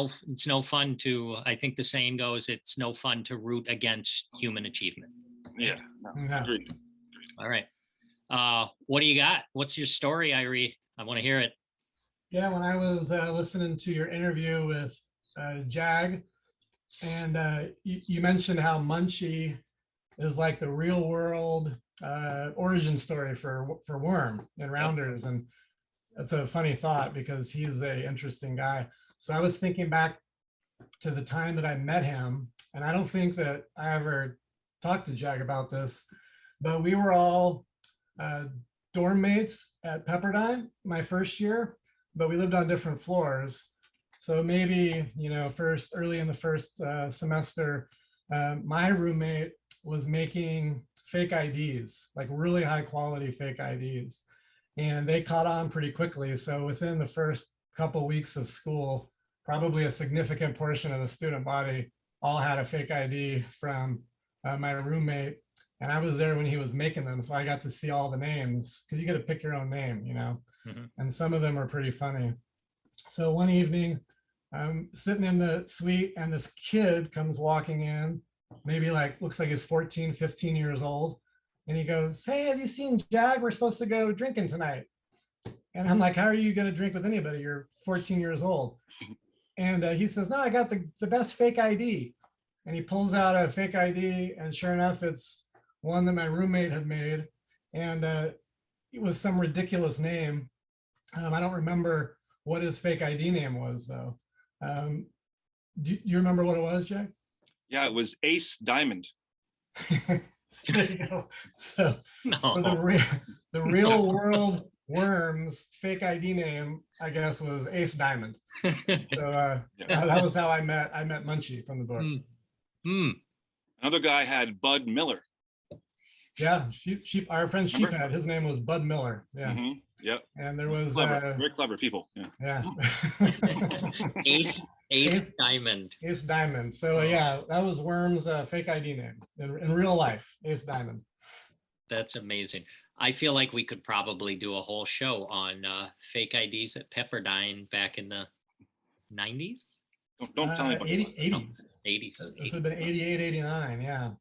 A: no fun to, I think the saying goes, it's no fun to root against human achievement.
Q: Yeah. Agreed.
A: All right. What do you got? What's your story, Irie? I want to hear it.
R: Yeah, when I was listening to your interview with Jag, and you mentioned how Munchie is like the real world origin story for Worm and Rounders, and that's a funny thought because he's a interesting guy. So I was thinking back to the time that I met him, and I don't think that I ever talked to Jag about this, but we were all dorm mates at Pepperdine my first year, but we lived on different floors. So maybe, early in the first semester, my roommate was making fake IDs, like really high quality fake IDs. and they caught on pretty quickly. So within the first couple weeks of school, probably a significant portion of the student body all had a fake ID from my roommate. And I was there when he was making them. So I got to see all the names because you get to pick your own name, you know, and some of them are pretty funny. So one evening, I'm sitting in the suite and this kid comes walking in, maybe like, looks like he's 14, 15 years old. And he goes, "Hey, have you seen Jag? We're supposed to go drinking tonight." And I'm like, "How are you going to drink with anybody? You're 14 years old." And he says, "No, I got the best fake ID." And he pulls out a fake ID, and sure enough, it's one that my roommate had made, and with some ridiculous name. I don't remember what his fake ID name was, though. Do you remember what it was, Jack?
Q: Yeah, it was Ace Diamond.
R: There you go. So,
A: No.
R: so the real world Worms fake ID name, I guess, was Ace Diamond. So that was how I met Munchie from the book.
Q: Another guy had Bud Miller.
R: Yeah, our friend
Q: Remember?
R: Sheephead, his name was Bud Miller. Yeah.
Q: Yep.
R: And there was
Q: Clever, very clever people. Yeah.
A: Ace Diamond.
R: Ace Diamond. So yeah, that was Worm's fake ID name in real life. Ace Diamond.
A: That's amazing. I feel like we could probably do a whole show on fake IDs at Pepperdine back in the 90s.
Q: Don't tell anybody.
R: 80s.
A: 80s.
R: This would have been 88, 89. Yeah.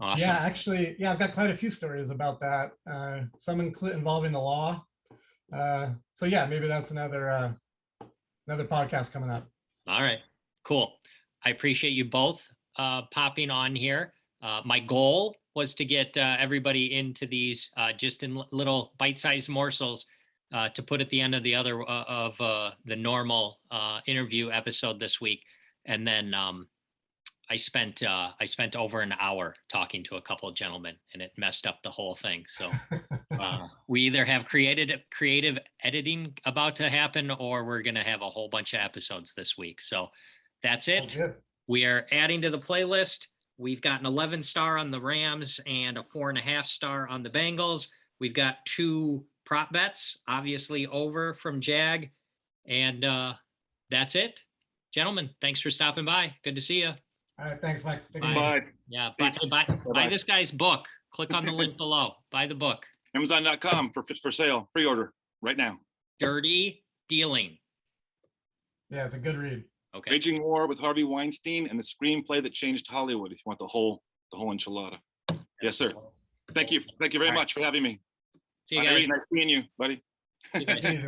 A: Awesome.
R: Yeah, actually, yeah, I've got quite a few stories about that. Some involving the law. So yeah, maybe that's another podcast coming up.
A: All right, cool. I appreciate you both popping on here. My goal was to get everybody into these just in little bite-sized morsels to put at the end of the normal interview episode this week, and then I spent over an hour talking to a couple of gentlemen, and it messed up the whole thing. So we either have creative editing about to happen, or we're going to have a whole bunch of episodes this week. So that's it. We are adding to the playlist. We've got an 11-star on the Rams and a 4.5-star on the Bengals. We've got 2 prop bets, obviously over from Jag. And that's it. Gentlemen, thanks for stopping by. Good to see you.
R: All right, thanks, Mike.
Q: Bye.
A: Yeah, buy this guy's book. Click on the link below. Buy the book.
Q: Amazon.com for sale. Pre-order right now.
A: Dirty Dealing.
R: Yeah, it's a good read.
A: Okay.
Q: Waging War with Harvey Weinstein and the screenplay that changed Hollywood. If you want the whole enchilada. Yes, sir. Thank you. Thank you very much for having me.
A: See you
Q: Bye,
A: guys.
Q: Nice seeing you, buddy.
A: See you guys.